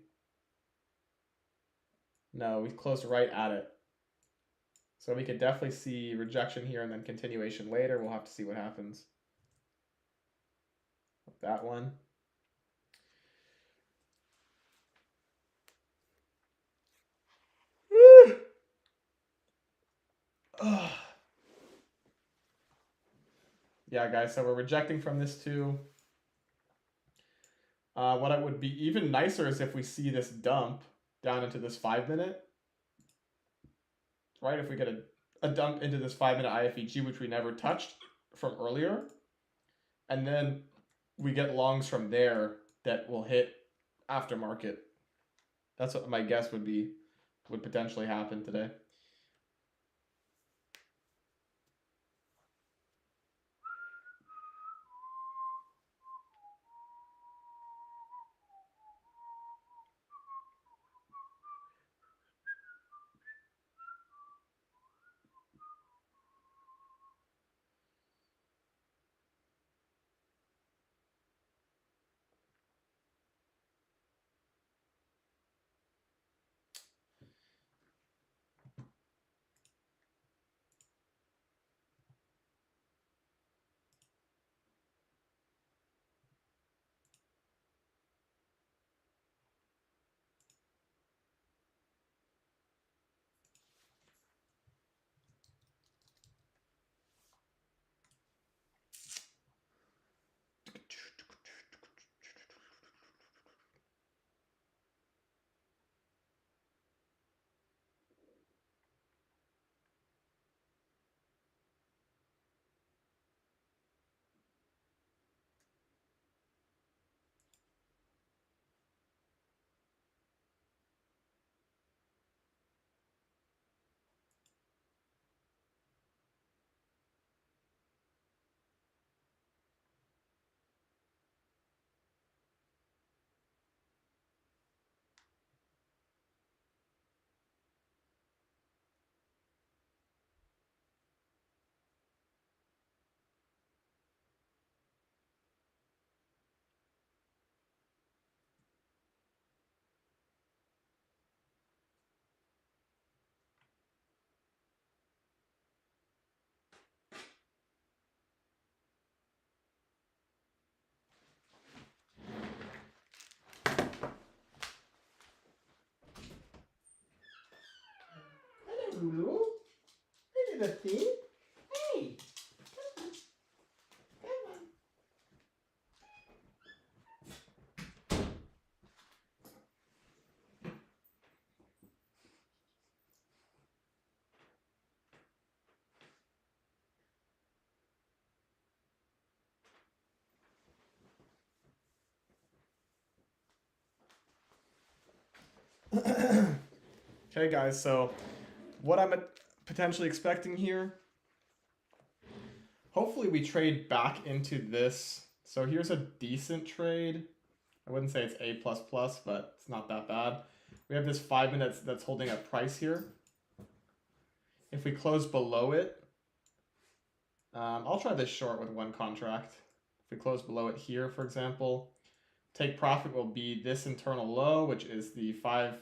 No, we closed right at it. So we could definitely see rejection here and then continuation later. We'll have to see what happens. That one. Yeah, guys, so we're rejecting from this too. What it would be even nicer is if we see this dump down into this 5 minute. Right, if we get a dump into this 5 minute IFEG, which we never touched from earlier. And then we get longs from there that will hit aftermarket. That's what my guess would potentially happen today. Lulu, hey little thing, hey, come on. Okay, guys, so what I'm potentially expecting here, hopefully we trade back into this. So here's a decent trade. I wouldn't say it's A++, but it's not that bad. We have this 5 minutes that's holding at price here. If we close below it, I'll try this short with one contract. If we close below it here, for example, take profit will be this internal low, which is the 5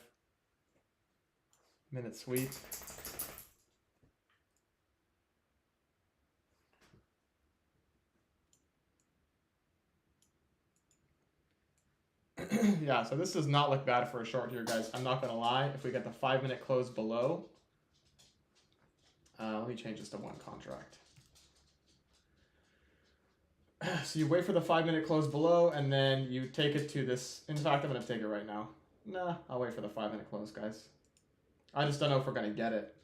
minute sweep. Yeah, so this does not look bad for a short here, guys. I'm not going to lie. If we get the 5 minute close below, let me change this to one contract. So you wait for the 5-minute close below, and then you take it to this. In fact, I'm going to take it right now. Nah, I'll wait for the 5-minute close, guys. I just don't know if we're going to get it.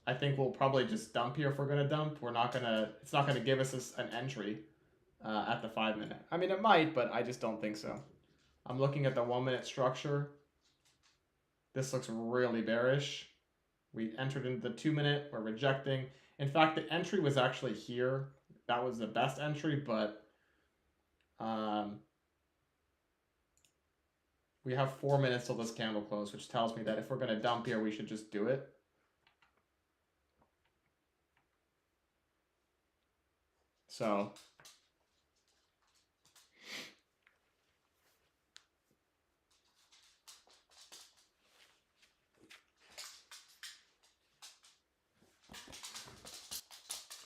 I think we'll probably just dump here if we're going to dump. We're not going to, it's not going to give us an entry at the 5-minute. I mean, it might, but I just don't think so. I'm looking at the 1-minute structure. This looks really bearish. We entered into the 2-minute. We're rejecting. In fact, the entry was actually here. That was the best entry, but we have 4 minutes till this candle close, which tells me that if we're going to dump here, we should just do it. So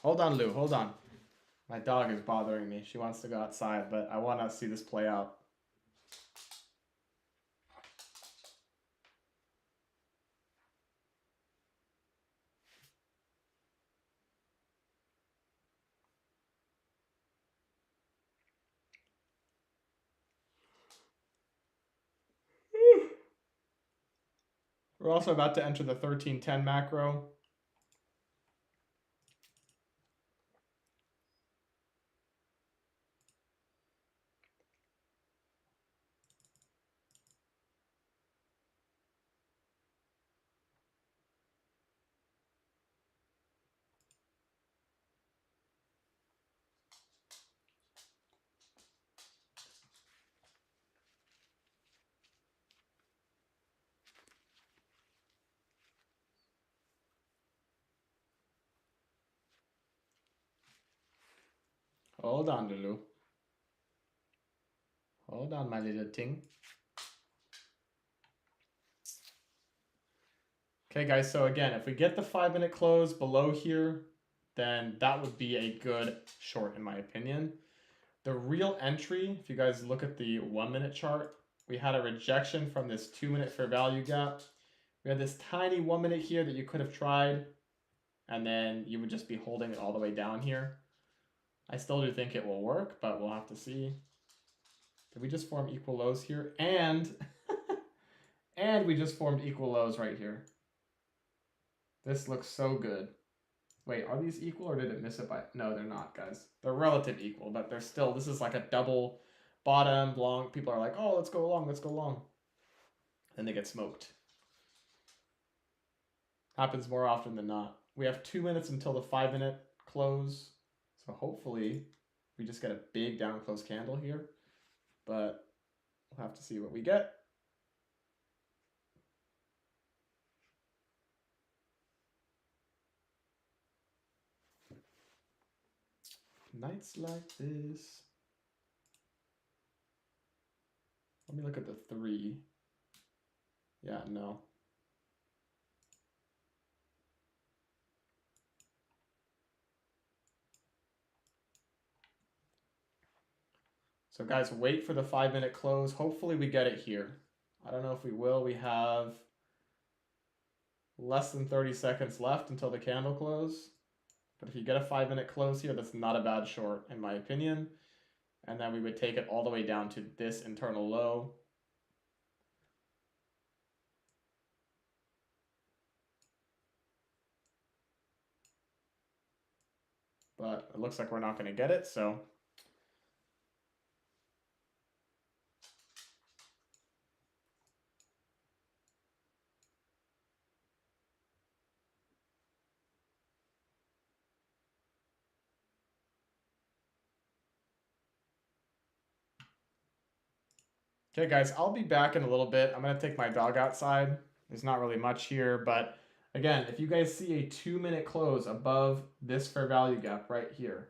hold on, Lou. Hold on. My dog is bothering me. She wants to go outside, but I want to see this play out. We're also about to enter the 1310 macro. Hold on, Lulu. Hold on, my little thing. Okay, guys, so again, if we get the 5-minute close below here, then that would be a good short, in my opinion. The real entry, if you guys look at the 1-minute chart, we had a rejection from this 2-minute fair value gap. We had this tiny 1-minute here that you could have tried, and then you would just be holding it all the way down here. I still do think it will work, but we'll have to see. Did we just form equal lows here? And and we just formed equal lows right here. This looks so good. Wait, are these equal or did it miss it by? No, they're not, guys. They're relative equal, but they're still, this is like a double bottom long. People are like, oh, let's go long, let's go long. Then they get smoked. Happens more often than not. We have 2 minutes until the 5-minute close. So hopefully we just get a big down close candle here, but we'll have to see what we get. Nights like this. Let me look at the 3. Yeah, no. So guys, wait for the 5-minute close. Hopefully we get it here. I don't know if we will. We have less than 30 seconds left until the candle close. But if you get a 5-minute close here, that's not a bad short in my opinion. And then we would take it all the way down to this internal low. But it looks like we're not going to get it, so okay, guys, I'll be back in a little bit. I'm going to take my dog outside. There's not really much here, but again, if you guys see a 2-minute close above this fair value gap right here,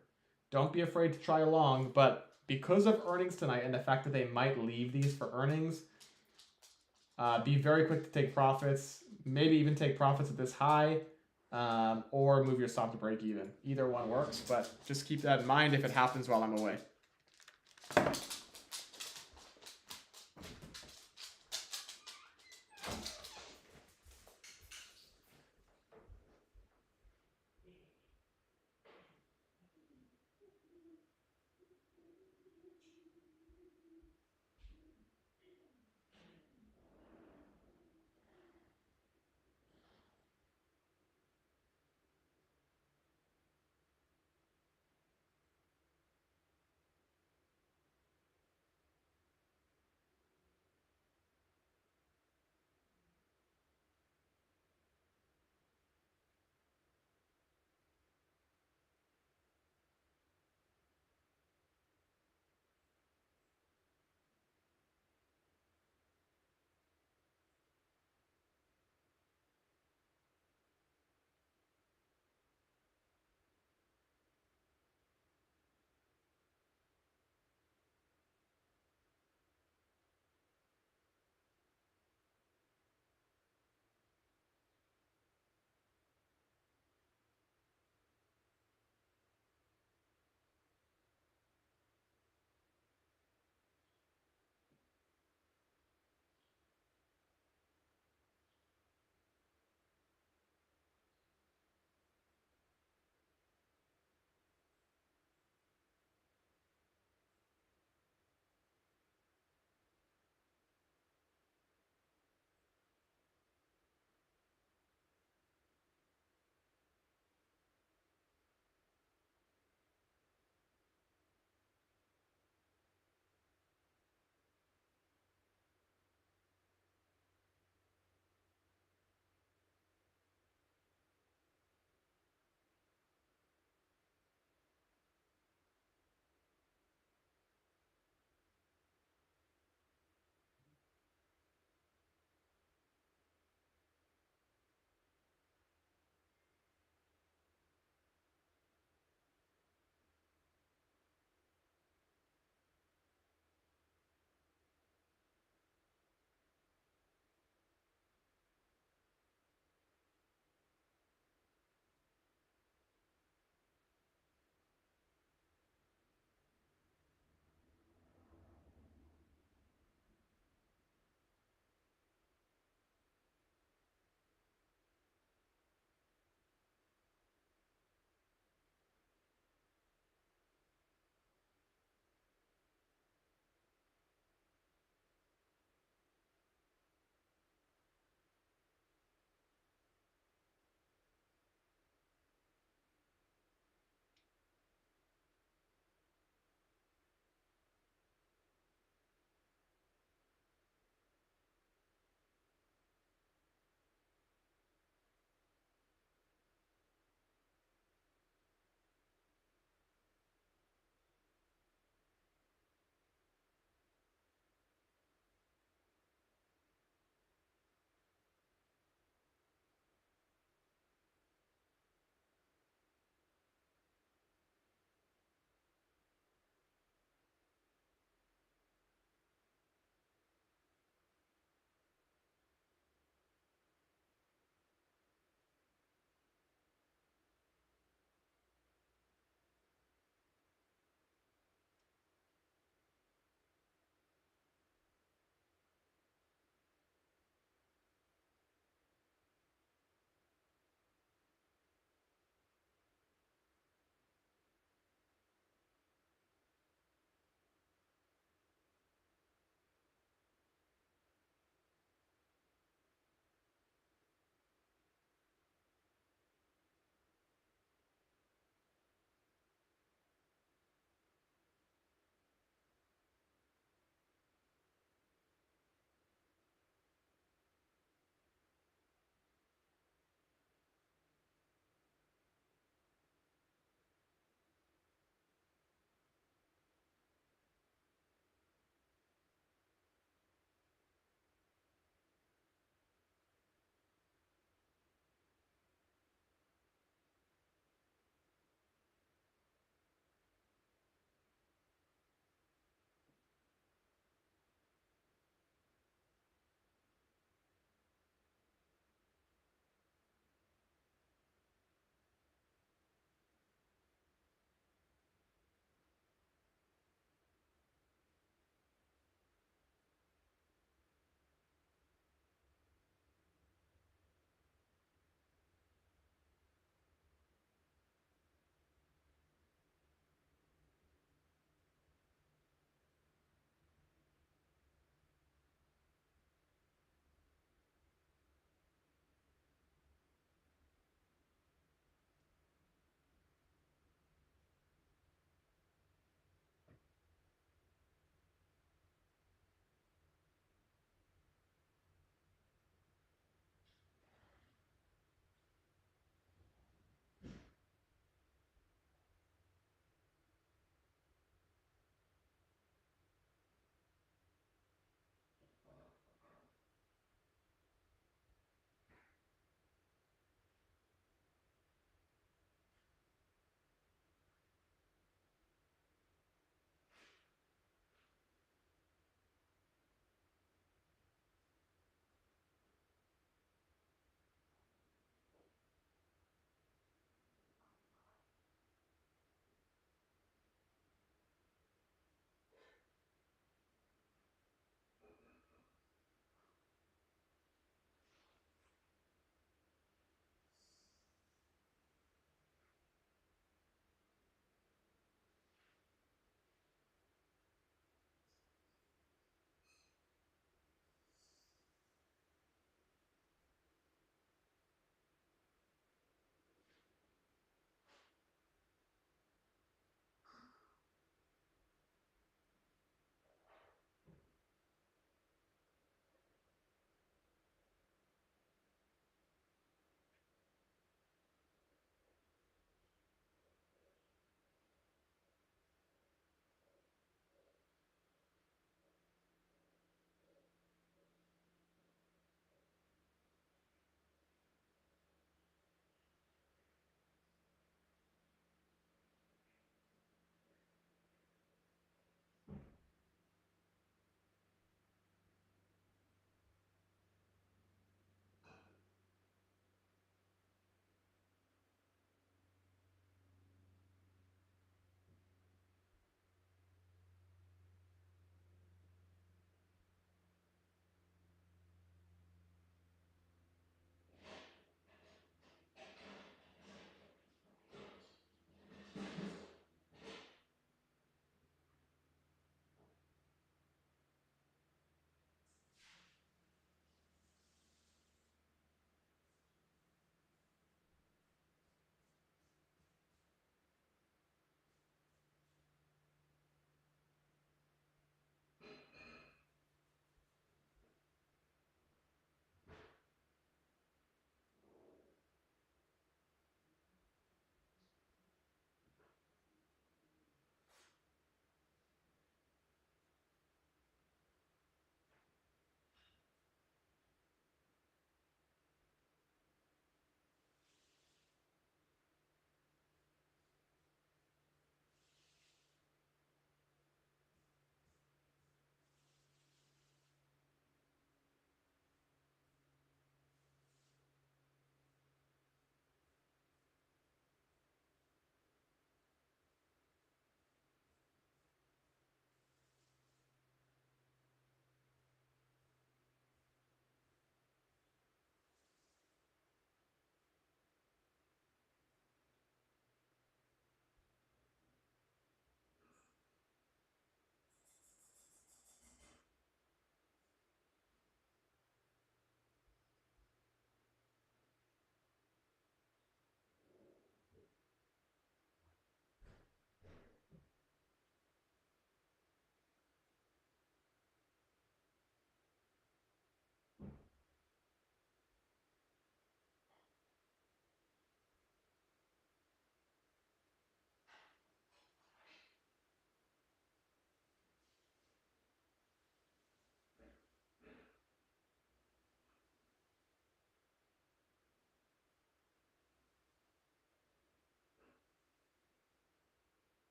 don't be afraid to try along, but because of earnings tonight and the fact that they might leave these for earnings, be very quick to take profits, maybe even take profits at this high, or move your stop to break even. Either one works, but just keep that in mind if it happens while I'm away.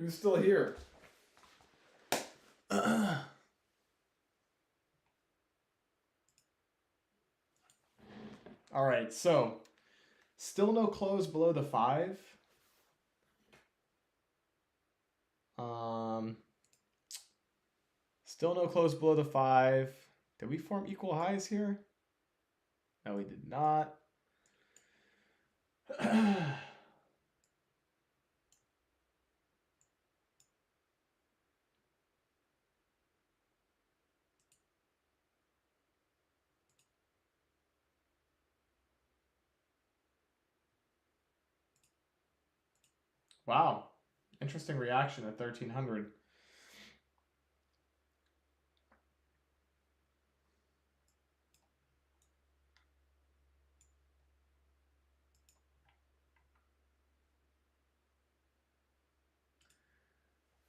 Who's still here? All right, so still no close below the 5. Still no close below the 5. Did we form equal highs here? No, we did not. Wow, interesting reaction at 1300.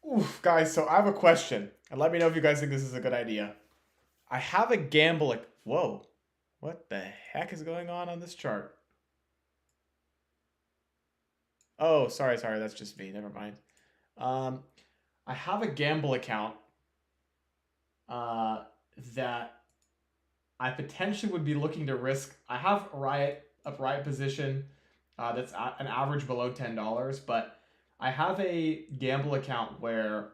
Oof, guys, so I have a question, and let me know if you guys think this is a good idea. I have a gamble. Whoa, what the heck is going on this chart? Oh, sorry, that's just me. Never mind. I have a gamble account that I potentially would be looking to risk. I have a riot position that's at an average below $10, but I have a gamble account where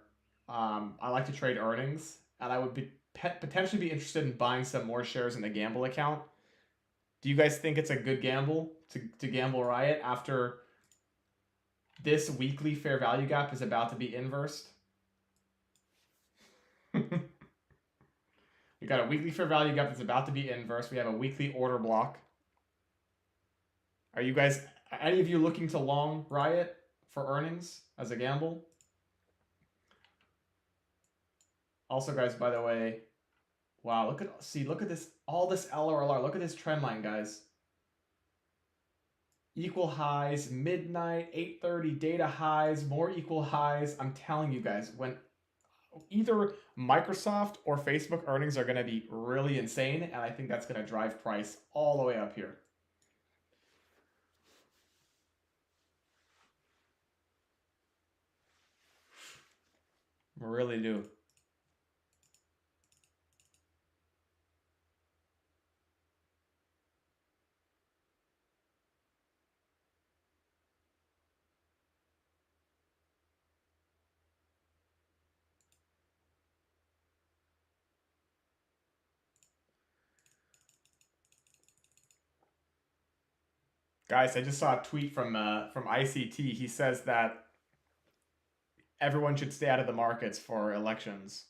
I like to trade earnings, and I would be potentially be interested in buying some more shares in the gamble account. Do you guys think it's a good gamble to gamble riot after this weekly fair value gap is about to be inversed? We got a weekly fair value gap that's about to be inversed. We have a weekly order block. Are you guys, any of you looking to long riot for earnings as a gamble? Also, guys, by the way, wow, look at this, all this LRLR. Look at this trend line, guys. Equal highs, midnight, 8:30 data highs, more equal highs. I'm telling you guys, when either Microsoft or Facebook earnings are going to be really insane, and I think that's going to drive price all the way up here. I really do. Guys, I just saw a tweet from ICT. He says that everyone should stay out of the markets for elections.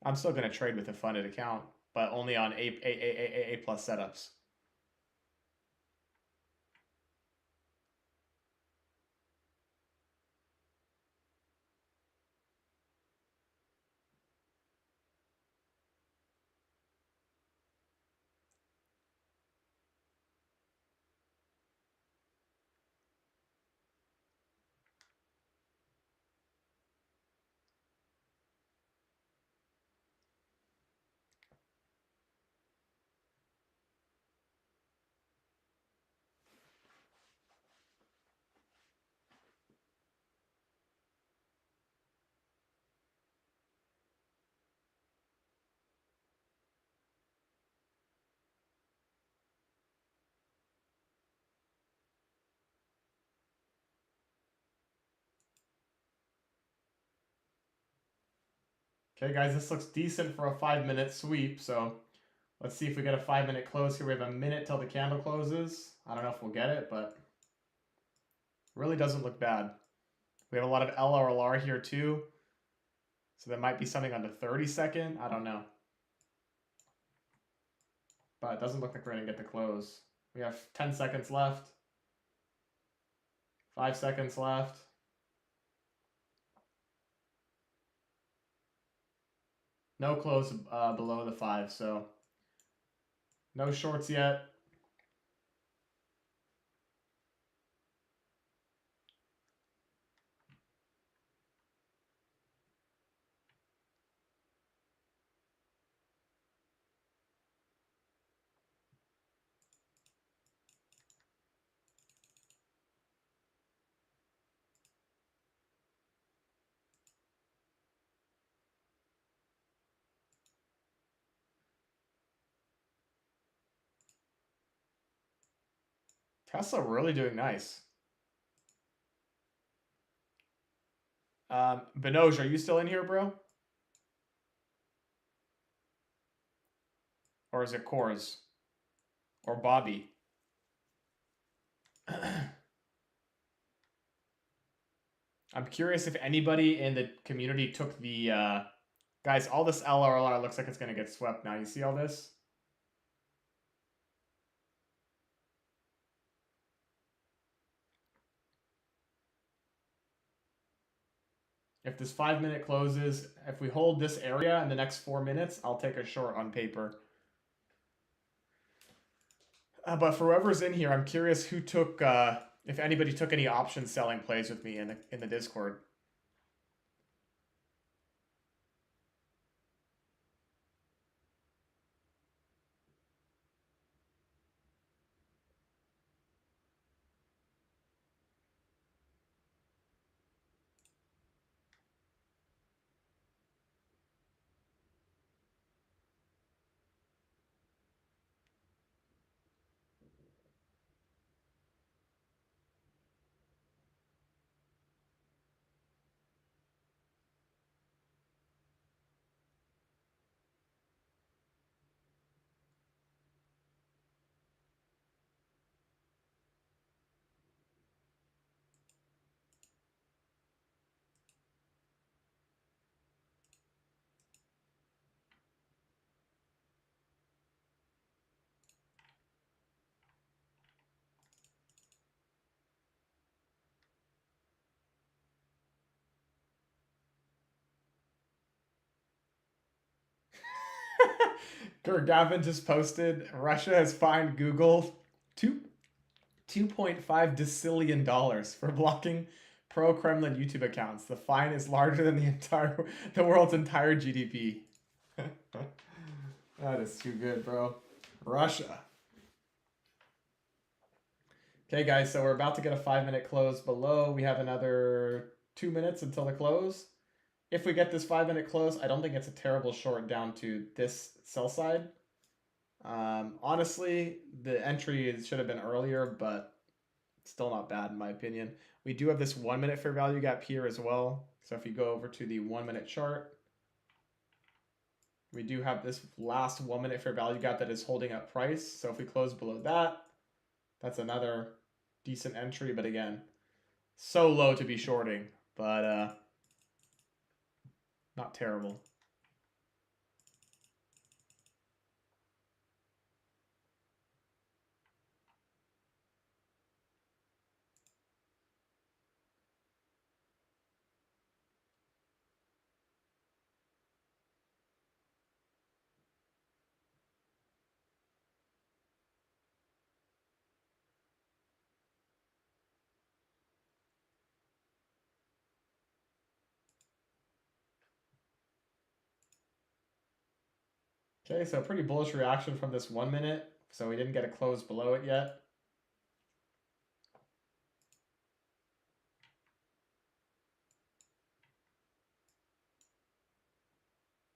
I'm still going to trade with a funded account, but only on A plus setups. Okay, guys, this looks decent for a 5-minute sweep, so let's see if we get a 5-minute close here. We have a minute till the candle closes. I don't know if we'll get it, but really doesn't look bad. We have a lot of LRLR here too, so there might be something on the 30-second. I don't know. But it doesn't look like we're going to get the close. We have 10 seconds left. 5 seconds left. No close below the 5, so no shorts yet. Tesla really doing nice. Benoj, are you still in here, bro? Or is it Coors? Or Bobby? I'm curious if anybody in the community took the guys, all this LRLR looks like it's gonna get swept now. You see all this? If this 5 minute closes, if we hold this area in the next 4 minutes, I'll take a short on paper. But for whoever's in here, I'm curious who took, if anybody took any option selling plays with me in the Discord. Gavin just posted, Russia has fined Google $2.5 decillion for blocking pro-Kremlin YouTube accounts. The fine is larger than the world's entire GDP. That is too good, bro. Russia. Okay, guys, so we're about to get a 5 minute close below. We have another 2 minutes until the close. If we get this 5 minute close, I don't think it's a terrible short down to this sell side. Honestly, the entry should have been earlier, but still not bad in my opinion. We do have this 1 minute fair value gap here as well. So if you go over to the 1 minute chart, we do have this last 1 minute fair value gap that is holding up price. So if we close below that, that's another decent entry. But again, so low to be shorting, but not terrible. Okay, so pretty bullish reaction from this 1 minute. So we didn't get a close below it yet.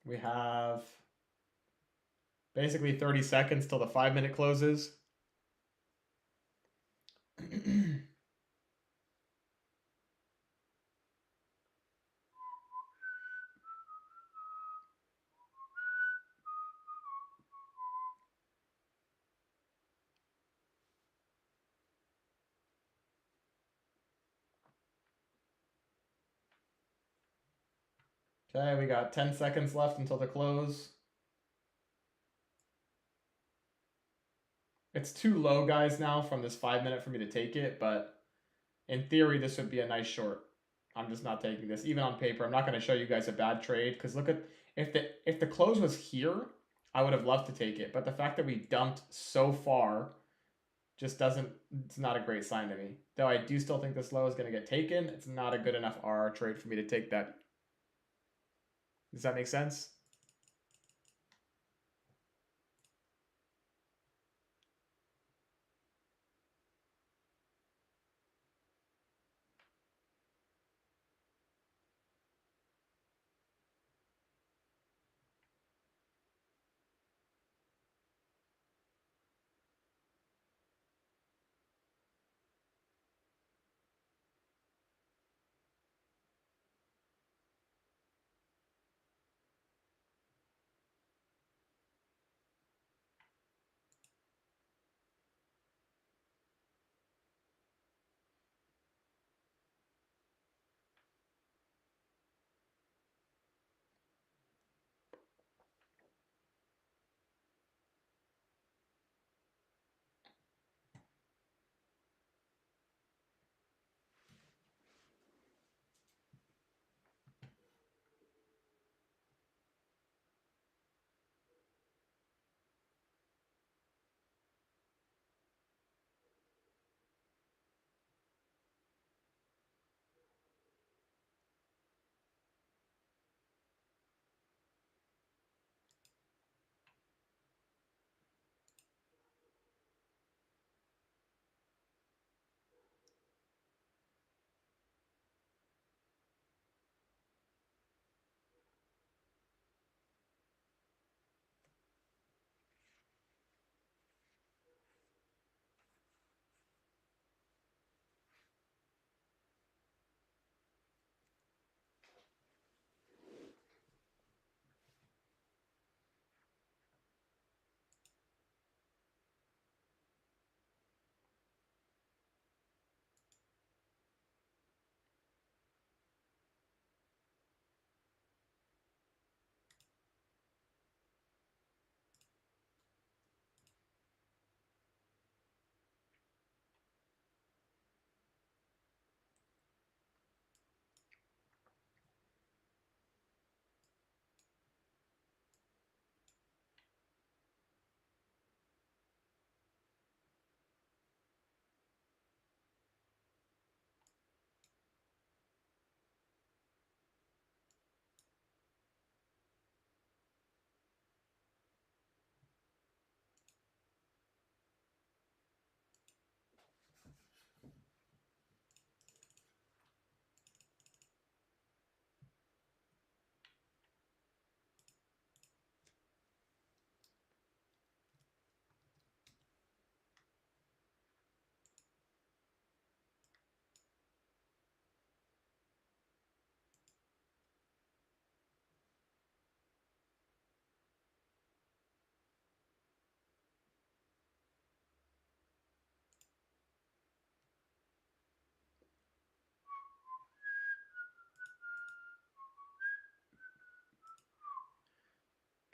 We have basically 30 seconds till the 5 minute closes. Okay, we got 10 seconds left until the close. It's too low, guys, now from this 5 minute for me to take it, but in theory, this would be a nice short. I'm just not taking this. Even on paper, I'm not going to show you guys a bad trade because look at if the close was here, I would have loved to take it. But the fact that we dumped so far just doesn't, it's not a great sign to me. Though I do still think this low is going to get taken. It's not a good enough RR trade for me to take that. Does that make sense?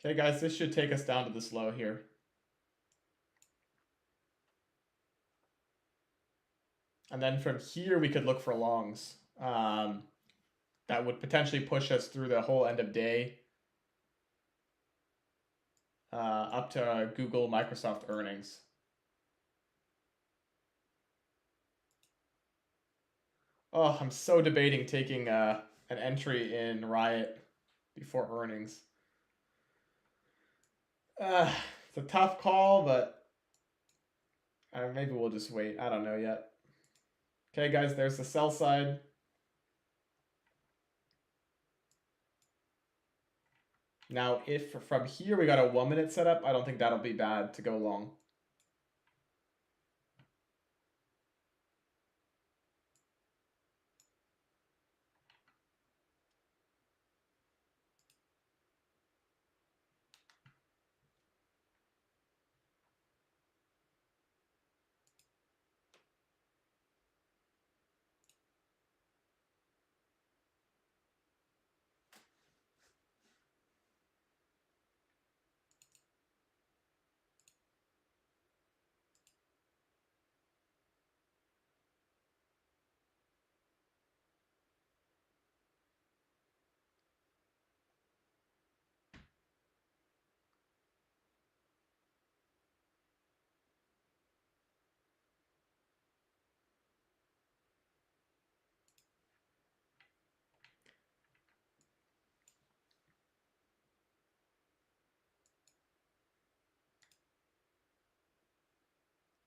Okay, guys, this should take us down to this low here. And then from here, we could look for longs. That would potentially push us through the whole end of day up to Google, Microsoft earnings. Oh, I'm so debating taking an entry in Riot before earnings. It's a tough call, but maybe we'll just wait. I don't know yet. Okay, guys, there's the sell side. Now, if from here we got a 1 minute setup, I don't think that'll be bad to go long.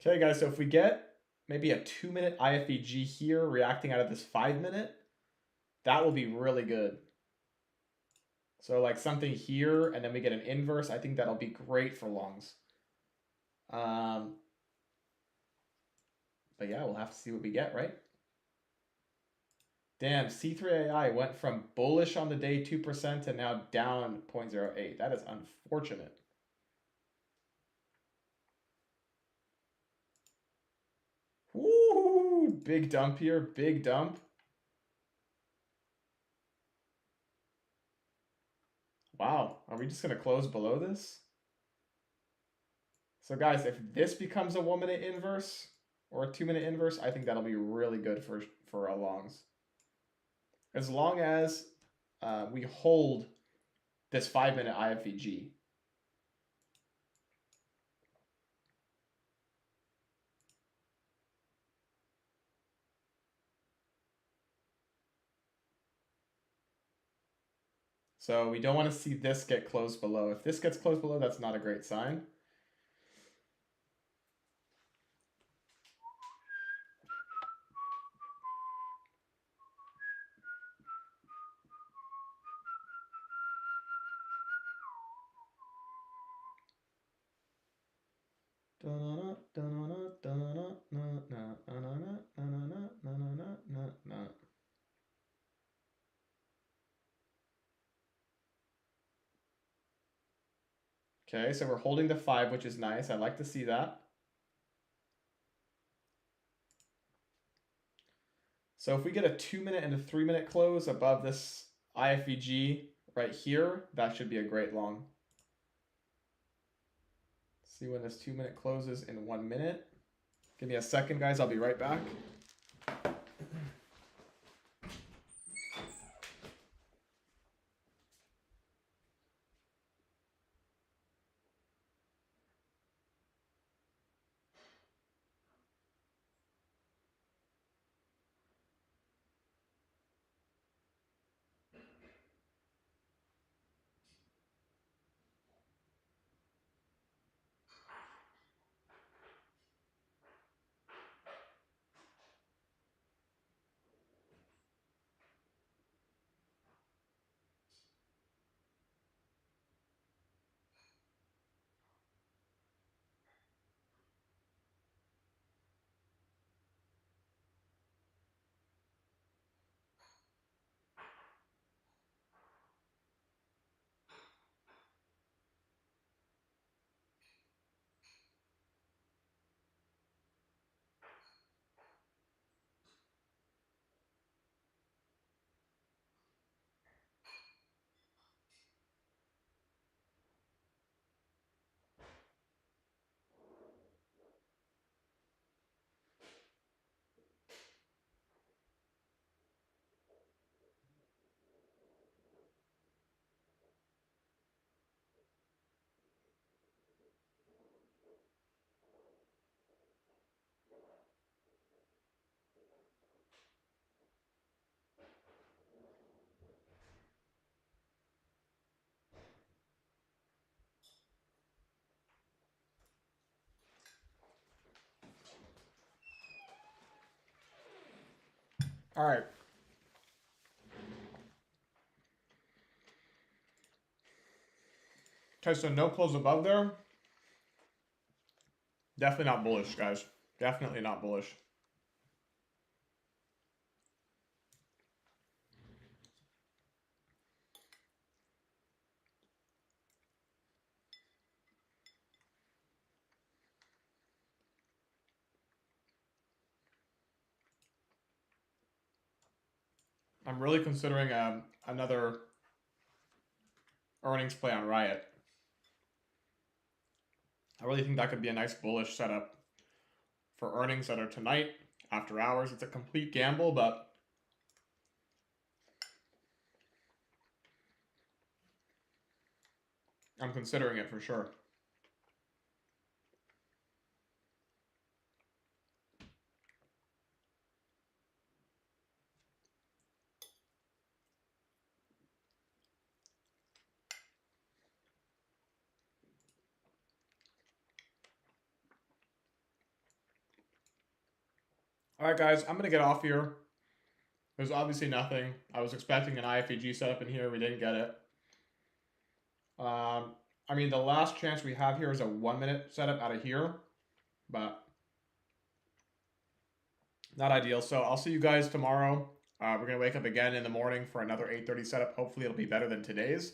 Okay, guys, so if we get maybe a 2 minute IFVG here reacting out of this 5 minute, that will be really good. So like something here, and then we get an inverse. I think that'll be great for longs. But yeah, we'll have to see what we get, right? Damn, C3AI went from bullish on the day 2% to now down 0.08. That is unfortunate. Woo! Big dump here, big dump. Wow, are we just going to close below this? So guys, if this becomes a 1 minute inverse or a 2 minute inverse, I think that'll be really good for longs. As long as we hold this 5 minute IFVG. So we don't want to see this get closed below. If this gets closed below, that's not a great sign. Okay, so we're holding the 5, which is nice. I like to see that. So if we get a 2 minute and a 3 minute close above this IFVG right here, that should be a great long. See when this 2 minute closes in 1 minute. Give me a second, guys. I'll be right back. All right. Okay, so no close above there. Definitely not bullish, guys. Definitely not bullish. I'm really considering another earnings play on Riot. I really think that could be a nice bullish setup for earnings that are tonight, after hours. It's a complete gamble, but I'm considering it for sure. All right, guys, I'm going to get off here. There's obviously nothing. I was expecting an IFEG setup in here. We didn't get it. I mean, the last chance we have here is a 1 minute setup out of here, but not ideal. So I'll see you guys tomorrow. We're going to wake up again in the morning for another 8:30 setup. Hopefully it'll be better than today's.